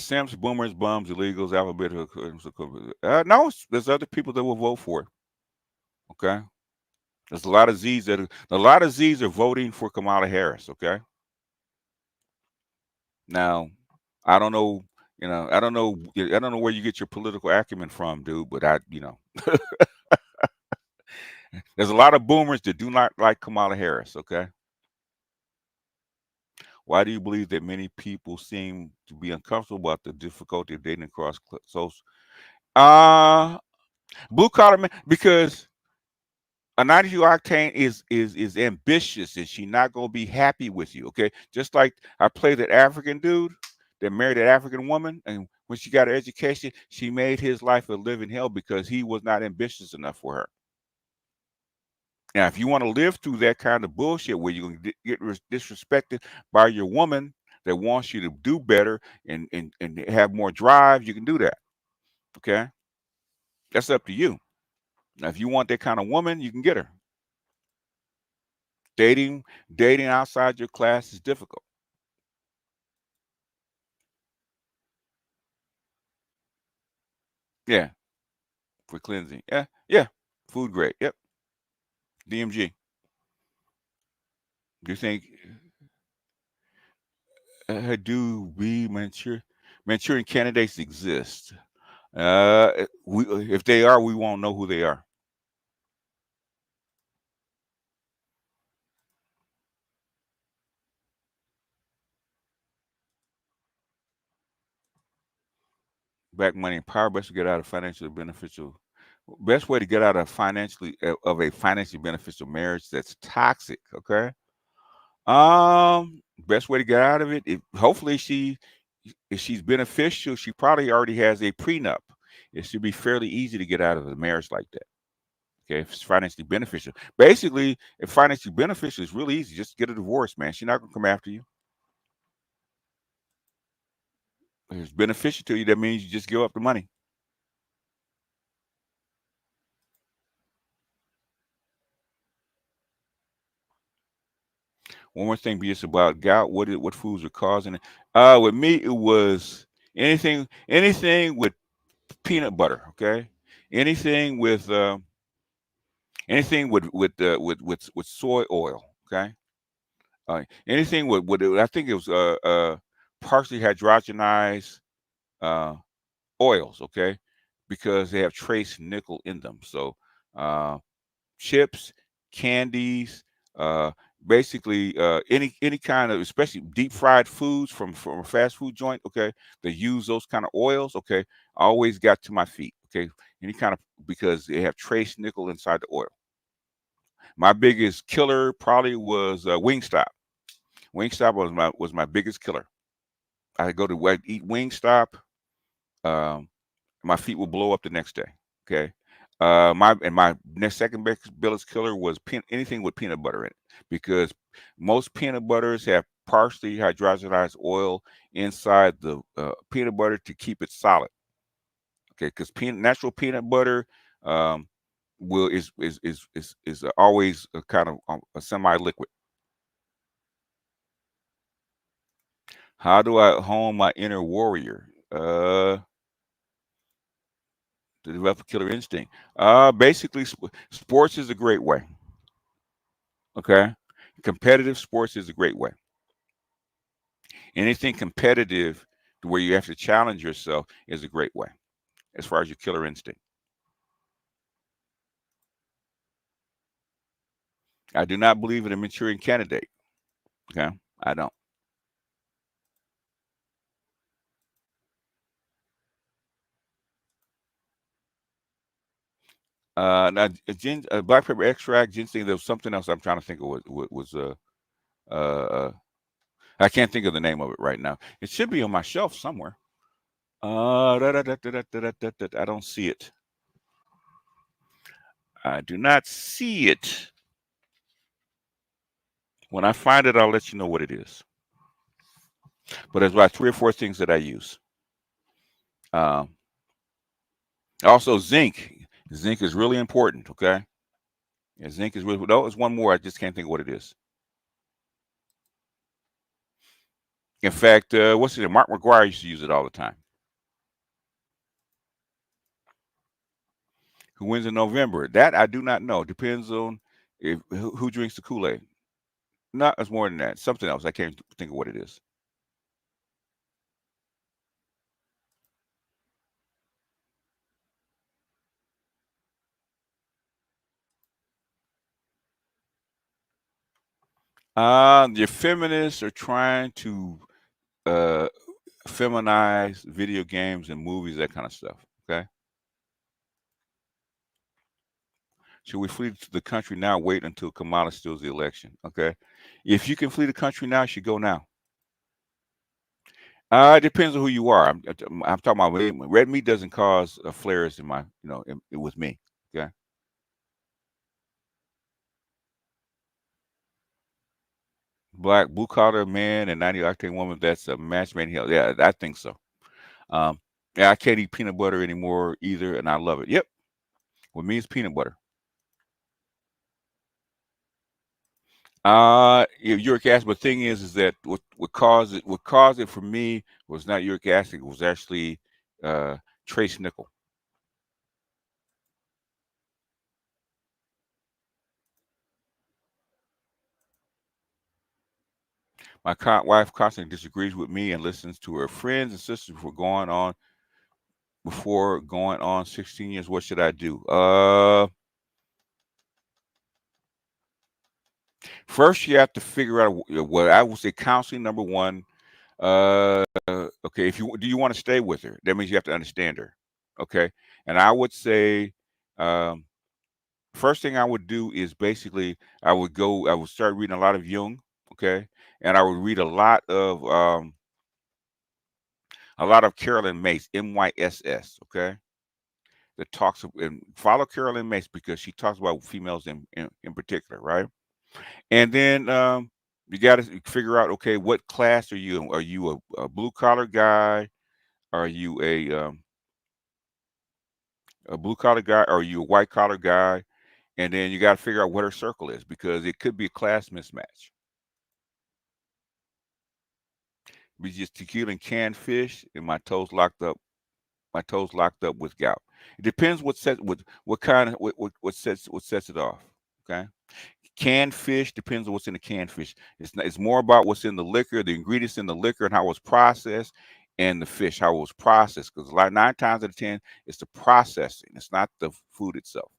Speaker 7: Simps, boomers, bums, illegals, alphabetical. No, there's other people that will vote for it. Okay, there's a lot of Z's are voting for Kamala Harris. Okay, now I don't know, I don't know where you get your political acumen from, dude. But there's a lot of boomers that do not like Kamala Harris. Okay, why do you believe that many people seem to be uncomfortable about the difficulty of dating across social? Blue collar man, because a 92 octane is ambitious, and she's not gonna be happy with you. Okay, just like I played that African dude that married that African woman, and when she got her education, she made his life a living hell because he was not ambitious enough for her. Now, if you want to live through that kind of bullshit where you're gonna get disrespected by your woman that wants you to do better and have more drive, you can do that. Okay, that's up to you. Now, if you want that kind of woman, you can get her. Dating outside your class is difficult. Yeah, for cleansing. Yeah. Food grade. Yep. DMG. Do you think do we Manchurian candidates exist? If they are, we won't know who they are. Back money and power. Best to get out of financially beneficial. Best way to get out of a financially beneficial marriage that's toxic. Okay. Best way to get out of it. Hopefully if she's beneficial, she probably already has a prenup. It should be fairly easy to get out of a marriage like that. Okay, if it's financially beneficial. Basically, if financially beneficial, it's really easy. Just get a divorce, man. She's not gonna come after you. If it's beneficial to you, that means you just give up the money. One more thing, BS, about gout. What foods are causing it? With me, it was anything with peanut butter. Okay, anything with with soy oil. Okay, anything with I think it was partially hydrogenized oils. Okay, because they have trace nickel in them. So chips, candies, uh, basically any kind of, especially deep fried foods from a fast food joint. Okay, they use those kind of oils. Okay, I always got to my feet. Okay, any kind of, because they have trace nickel inside the oil. My biggest killer probably was Wingstop. Wingstop was my biggest killer. I go to eat Wingstop. Um, my feet will blow up the next day. Okay. My next second biggest killer was anything with peanut butter in it, because most peanut butters have partially hydrogenized oil inside the peanut butter to keep it solid. Okay, because natural peanut butter um, will is always a kind of a semi-liquid. How do I hone my inner warrior? To develop a killer instinct. Basically, sports is a great way. Okay, competitive sports is a great way. Anything competitive to where you have to challenge yourself is a great way, as far as your killer instinct. I do not believe in a maturing candidate. Okay, I don't. Now, black pepper extract, ginseng. There was something else I'm trying to think of. Uh, I can't think of the name of it right now. It should be on my shelf somewhere. I don't see it. I do not see it. When I find it, I'll let you know what it is. But there's about 3 or 4 things that I use. Also, zinc. Zinc is really important. Okay, yeah, zinc is really. No, there's one more. I just can't think of what it is. In fact, what's it? Mark McGuire used to use it all the time. Who wins in November? That I do not know. Depends on who drinks the Kool-Aid. No, it's more than that. Something else. I can't think of what it is. The feminists are trying to uh, feminize video games and movies, that kind of stuff. Okay. Should we flee to the country now? Wait until Kamala steals the election. Okay. If you can flee the country now, you should go now. It depends on who you are. I'm talking about red meat doesn't cause flares in my, with me. Okay. Black blue collar man and 90 octane woman. That's a match made in hell. Yeah, I think so. Yeah, I can't eat peanut butter anymore either, and I love it. Yep. With me, it's peanut butter. Uric acid. But the thing is that what caused it for me was not uric acid. It was actually trace nickel. My wife constantly disagrees with me and listens to her friends and sisters before going on 16 years. What should I do? First you have to figure out what I would say counseling, number one. Okay, if you want to stay with her, that means you have to understand her. Okay. And I would say first thing I would do is basically I would start reading a lot of Jung. Okay. And I would read a lot of Carolyn Mace, MYSS. Okay. That talks and follow Carolyn Mace because she talks about females in particular, right? And then you got to figure out, okay, what class are you in? Are you a blue collar guy? Are you a blue collar guy? Or are you a white collar guy? And then you got to figure out what her circle is because it could be a class mismatch. We just tequila and canned fish, and my toes locked up. My toes locked up with gout. It depends what sets it off. Okay. Canned fish depends on what's in the canned fish. It's more about what's in the liquor, the ingredients in the liquor, and how it was processed, and the fish how it was processed. Because like 9 times out of 10, it's the processing. It's not the food itself.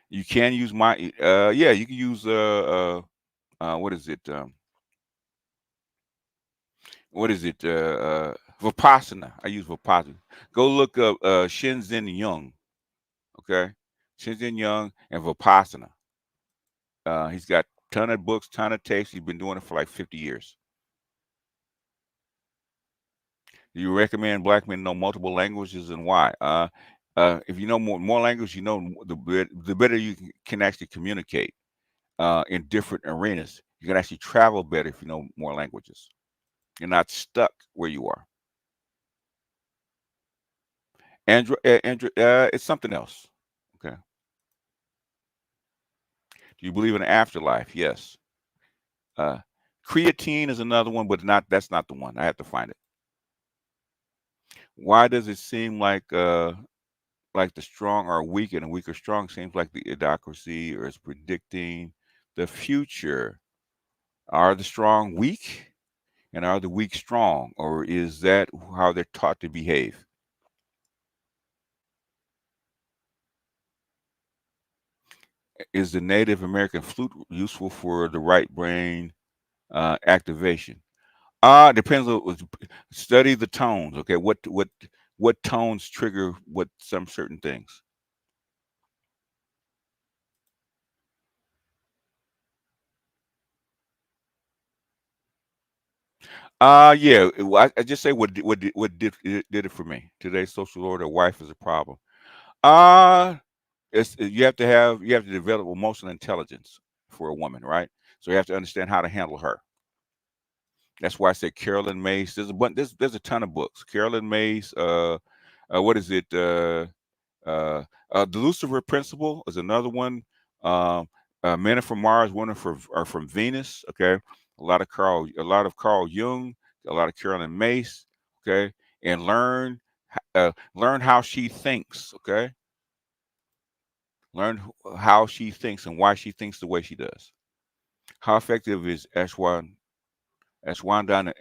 Speaker 7: You can use yeah, you can use what is it? What is it? Vipassana. I use Vipassana. Go look up Shenzhen Young. Okay, Shenzhen Young and Vipassana. He's got a ton of books, ton of tapes. He's been doing it for like 50 years. Do you recommend black men know multiple languages and why? If you know more language, you know the better you can actually communicate in different arenas. You can actually travel better if you know more languages. You're not stuck where you are. Andrew, it's something else. Okay. Do you believe in an afterlife? Yes. Uh, Creatine is another one, but not that's not the one. I have to find it. Why does it seem like the strong are weak and the weak are strong? Seems like the idiocracy or is predicting the future. Are the strong weak and are the weak strong, or is that how they're taught to behave? Is the Native American flute useful for the right brain activation? Depends on study the tones. Okay, what tones trigger what some certain things. Yeah. I just say what did it for me. Today's social order, wife is a problem. Uh you have to develop emotional intelligence for a woman, right? So you have to understand how to handle her. That's why I said Carolyn Mace. There's a ton of books. Carolyn Mace. What is it? The Lucifer Principle is another one. Um, Men are from Mars, women are from Venus. Okay, a lot of Carl Jung, a lot of Carolyn Mace. Okay, and learn how she thinks. Okay, learn how she thinks and why she thinks the way she does. How effective is ashwagandha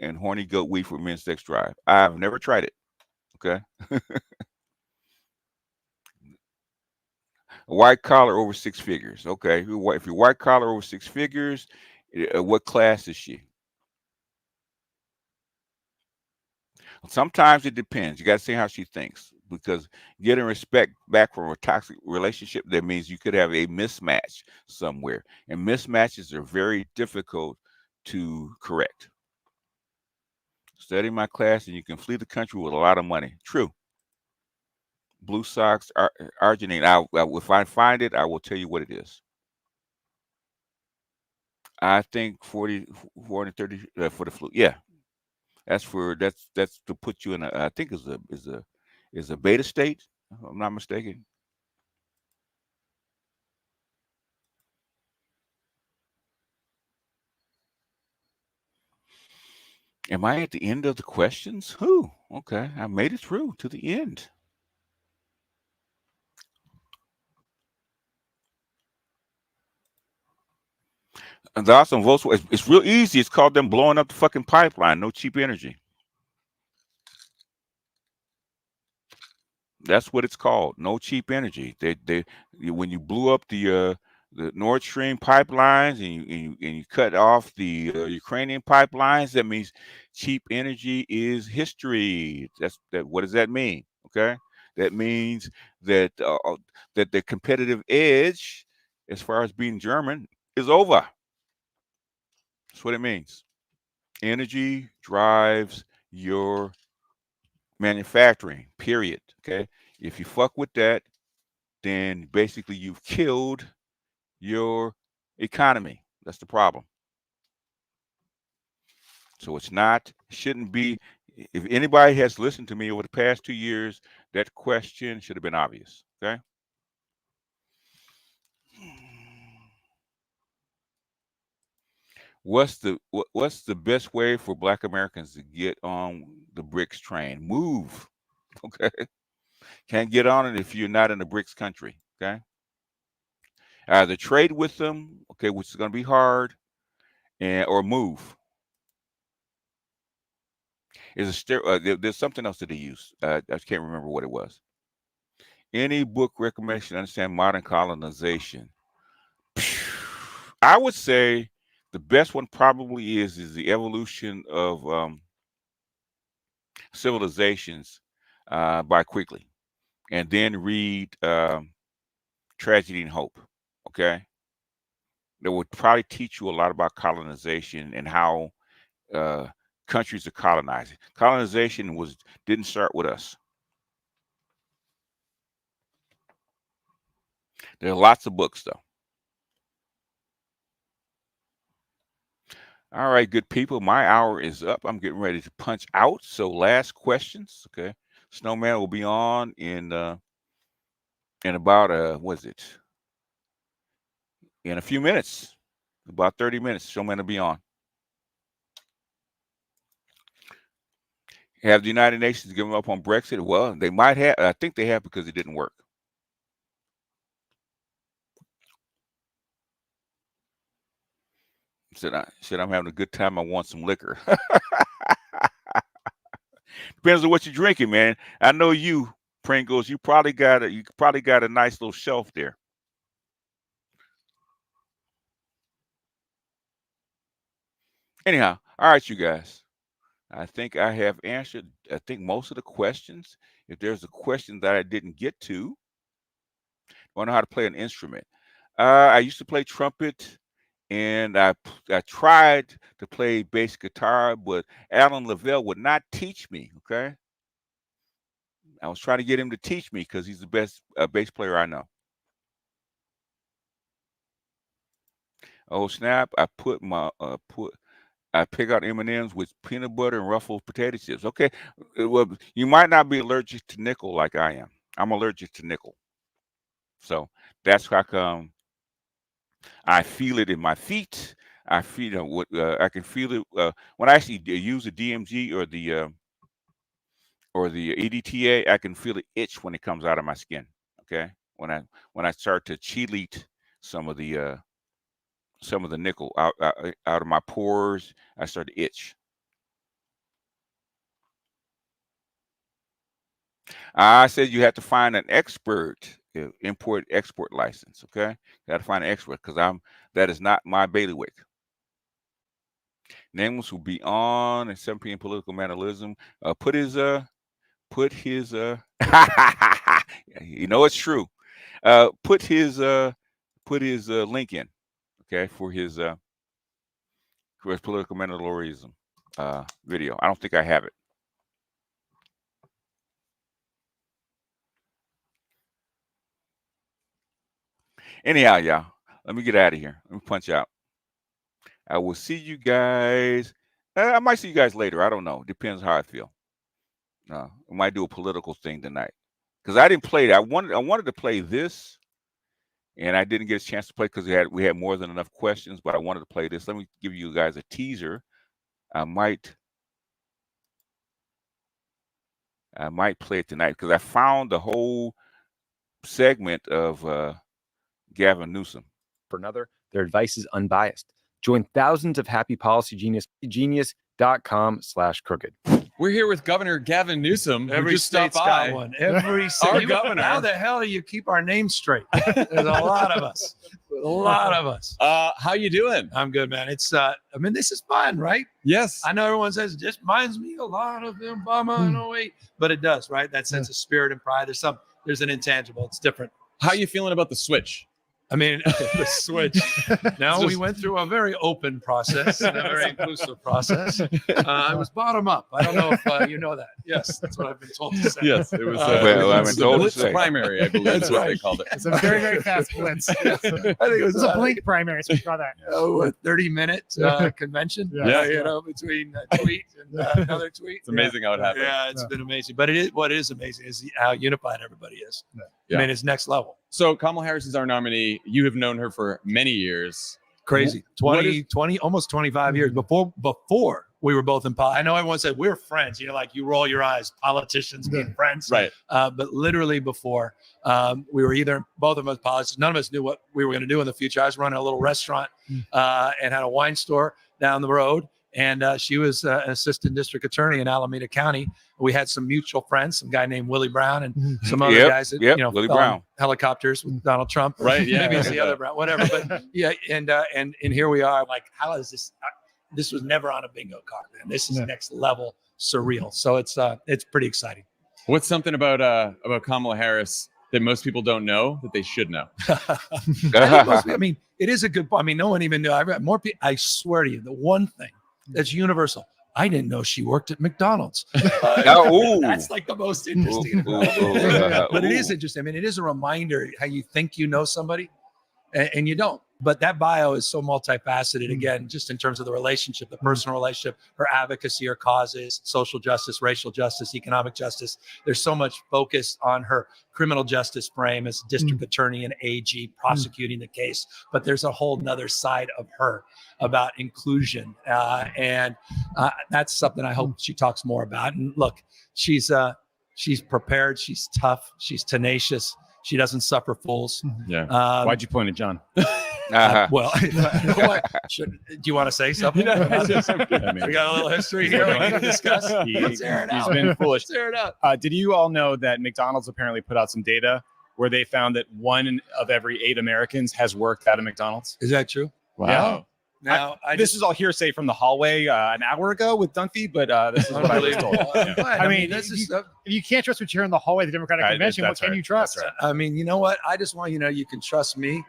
Speaker 7: and horny goat weed for men's sex drive? I've never tried it. Okay, a white collar over six figures. Okay, if you're white collar over six figures, what class is she? Sometimes it depends. You got to see how she thinks because getting respect back from a toxic relationship, that means you could have a mismatch somewhere, and mismatches are very difficult to correct. Study my class, and you can flee the country with a lot of money. True. Blue socks, arginine. If I find it, I will tell you what it is. I think 40 for the flu. Yeah, that's to put you in a. I think is a beta state. If I'm not mistaken. Am I at the end of the questions? Who? Okay, I made it through to the end. And the awesome votes. It's real easy. It's called them blowing up the fucking pipeline. No cheap energy. That's what it's called. No cheap energy. When you blew up the Nord Stream pipelines and you cut off the Ukrainian pipelines, that means cheap energy is history. That's that. What does that mean? Okay, that means that that the competitive edge, as far as being German, is over. That's what it means. Energy drives your manufacturing. Period. Okay, if you fuck with that, then basically you've killed your economy. That's the problem. So it's not, shouldn't be. If anybody has listened to me over the past 2 years, that question should have been obvious. Okay. What's the best way for Black Americans to get on the BRICS train? Move. Okay. Can't get on it if you're not in the BRICS country. Okay. Either trade with them, okay, which is going to be hard, and or move. There's something else that they use. I can't remember what it was. Any book recommendation to understand modern colonization? I would say the best one probably is the evolution of civilizations by Quigley, and then read Tragedy and Hope. Okay, that would probably teach you a lot about colonization and how uh, countries are colonizing. Colonization didn't start with us. There are lots of books, though. All right, good people. My hour is up. I'm getting ready to punch out. So last questions. Okay. Snowman will be on in about what is it? In a few minutes. About 30 minutes. Snowman will be on. Have the United Nations given up on Brexit? Well, they might have. I think they have because it didn't work. Said I'm having a good time. I want some liquor. Depends on what you're drinking, man. I know you, Pringles. You probably got a nice little shelf there. Anyhow, all right, you guys. I think I have answered, I think, most of the questions. If there's a question that I didn't get to, I know how to play an instrument. I used to play trumpet, and I tried to play bass guitar, but Alan Lavelle would not teach me, okay? I was trying to get him to teach me because he's the best bass player I know. Oh, snap. I pick out M&Ms with peanut butter and Ruffles potato chips. Okay, well, you might not be allergic to nickel like I am. I'm allergic to nickel. So that's how come I feel it in my feet. I feel I can feel it when I actually use the DMG or the EDTA. I can feel it itch when it comes out of my skin. Okay, when I start to chelate some of the nickel out of my pores, I start to itch. I said you have to find an expert, import-export license. Okay, you got to find an expert because that is not my bailiwick. Nameless will be on at 7 p.m. Political Mannerism. Put his you know it's true. Put his link in, okay, for his Political Mannerism video. I don't think I have it. Anyhow, y'all, let me get out of here. Let me punch out. I will see you guys. I might see you guys later. I don't know. Depends how I feel. I might do a political thing tonight because I didn't play it. I wanted to play this, and I didn't get a chance to play because we had more than enough questions. But I wanted to play this. Let me give you guys a teaser. I might play it tonight because I found the whole segment of Gavin Newsom.
Speaker 8: For another, their advice is unbiased. Join thousands of happy policy genius.com/crooked.
Speaker 9: We're here with Governor Gavin Newsom.
Speaker 10: Every state's got one. Every
Speaker 9: Our governor.
Speaker 10: How the hell do you keep our names straight? There's a lot of us. A lot of us.
Speaker 9: How you doing?
Speaker 10: I'm good, man. It's I mean, this is fun, right?
Speaker 9: Yes.
Speaker 10: I know everyone says it just reminds me a lot of Obama and 08, but it does, right? That sense of spirit and pride. There's an intangible. It's different.
Speaker 9: How you feeling about the switch?
Speaker 10: I mean, the switch. Now we went through a very open process and a very inclusive process. I was bottom up. I don't know if you know that. Yes, that's what I've been told to say.
Speaker 9: Yes, it was.
Speaker 7: Well, I've been told to say.
Speaker 9: Primary, I believe that's what they called it.
Speaker 11: It's a very, very fast blitz.
Speaker 10: Yes. I think it was
Speaker 11: a blink primary, so we call that.
Speaker 10: A 30-minute convention.
Speaker 9: Yeah.
Speaker 10: You know, between a tweet and another tweet.
Speaker 9: It's amazing how it happened.
Speaker 10: Yeah, it's been amazing. But what is amazing is how unified everybody is.
Speaker 9: Yeah.
Speaker 10: I mean, it's next level.
Speaker 9: So Kamala Harris is our nominee. You have known her for many years.
Speaker 10: Crazy. 20, almost 25 years before we were both in politics. I know everyone said we're friends. You know, like you roll your eyes, politicians being friends.
Speaker 9: Right.
Speaker 10: But literally before, we were both of us politicians. None of us knew what we were going to do in the future. I was running a little restaurant and had a wine store down the road. And she was an assistant district attorney in Alameda County. We had some mutual friends, some guy named Willie Brown and some other guys that,
Speaker 7: Willie Brown.
Speaker 10: Helicopters with Donald Trump.
Speaker 9: Right. Yeah.
Speaker 10: Maybe it's the other Brown, whatever. But yeah. And here we are. Like, how is this? This was never on a bingo card, man. This is next level surreal. So it's pretty exciting.
Speaker 9: What's something about Kamala Harris that most people don't know that they should know?
Speaker 10: I mean, it is a good point. I mean, no one even knew. I read more people. I swear to you, the one thing that's universal. I didn't know she worked at McDonald's.
Speaker 7: Ooh.
Speaker 10: That's like the most interesting.
Speaker 7: Ooh, ooh,
Speaker 10: But it is
Speaker 7: ooh.
Speaker 10: interesting. I mean, it is a reminder how you think you know somebody and you don't. But that bio is so multifaceted, again, just in terms of the relationship, the personal relationship, her advocacy, her causes, social justice, racial justice, economic justice. There's so much focus on her criminal justice frame as district attorney and AG prosecuting the case. But there's a whole nother side of her about inclusion. And that's something I hope she talks more about. And look, she's prepared. She's tough. She's tenacious. She doesn't suffer fools.
Speaker 8: Yeah. Why'd you point at John?
Speaker 10: Well, you know what? Do you want to say something? We got a little history here we can discuss. Let's air it out.
Speaker 8: He's been foolish.
Speaker 10: Let's air it out.
Speaker 8: Did you all know that McDonald's apparently put out some data where they found that 1 of every 8 Americans has worked at a McDonald's?
Speaker 10: Is that true?
Speaker 8: Wow.
Speaker 10: Now,
Speaker 8: this is all hearsay from the hallway an hour ago with Dunphy, but this is what I was told.
Speaker 11: I mean, this is if you can't trust what you hear in the hallway of the Democratic Convention, what can you trust?
Speaker 10: I mean, you know what? I just want you to know you can trust me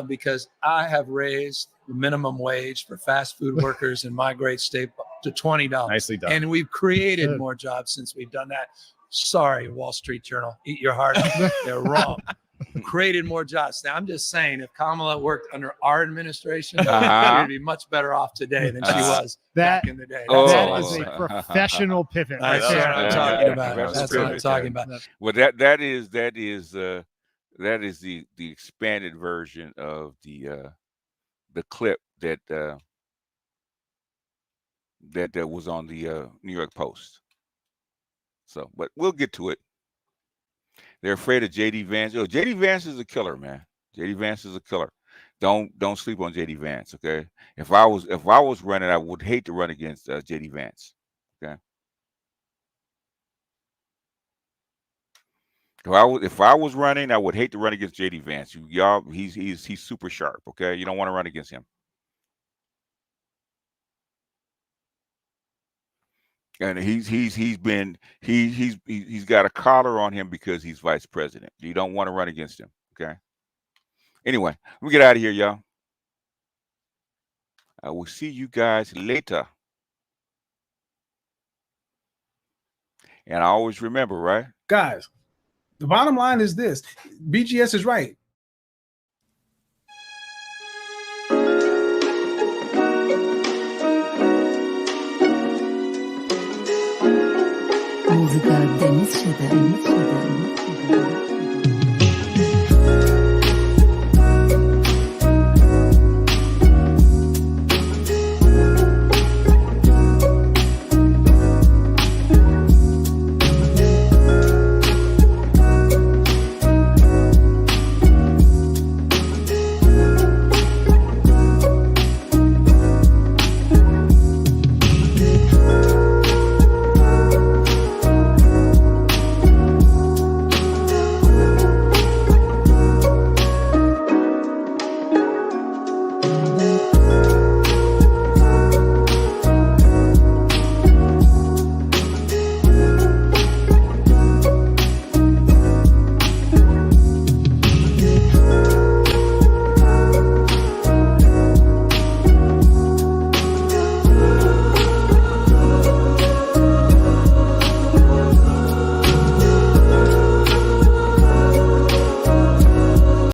Speaker 10: because I have raised the minimum wage for fast food workers in my great state to $20.
Speaker 8: Nicely done.
Speaker 10: And we've created more jobs since we've done that. Sorry, Wall Street Journal. Eat your heart out. They're wrong. Created more jobs. Now, I'm just saying, if Kamala worked under our administration, she'd be much better off today than she was back in the day.
Speaker 11: That is a professional pivot.
Speaker 10: That's what I'm talking about. That's what I'm talking about.
Speaker 7: Well, that is the expanded version of the clip that was on the New York Post. So, but we'll get to it. They're afraid of J.D. Vance. Oh, J.D. Vance is a killer, man. J.D. Vance is a killer. Don't sleep on J.D. Vance, okay? If I was running, I would hate to run against J.D. Vance, okay? If I was running, I would hate to run against J.D. Vance. Y'all, he's super sharp, okay? You don't want to run against him. And he's got a collar on him because he's vice president. You don't want to run against him, okay? Anyway, we get out of here, y'all. I will see you guys later. And I always remember, right?
Speaker 12: Guys, the bottom line is this. BGS is right.
Speaker 1: Muzyka Denis Siedem.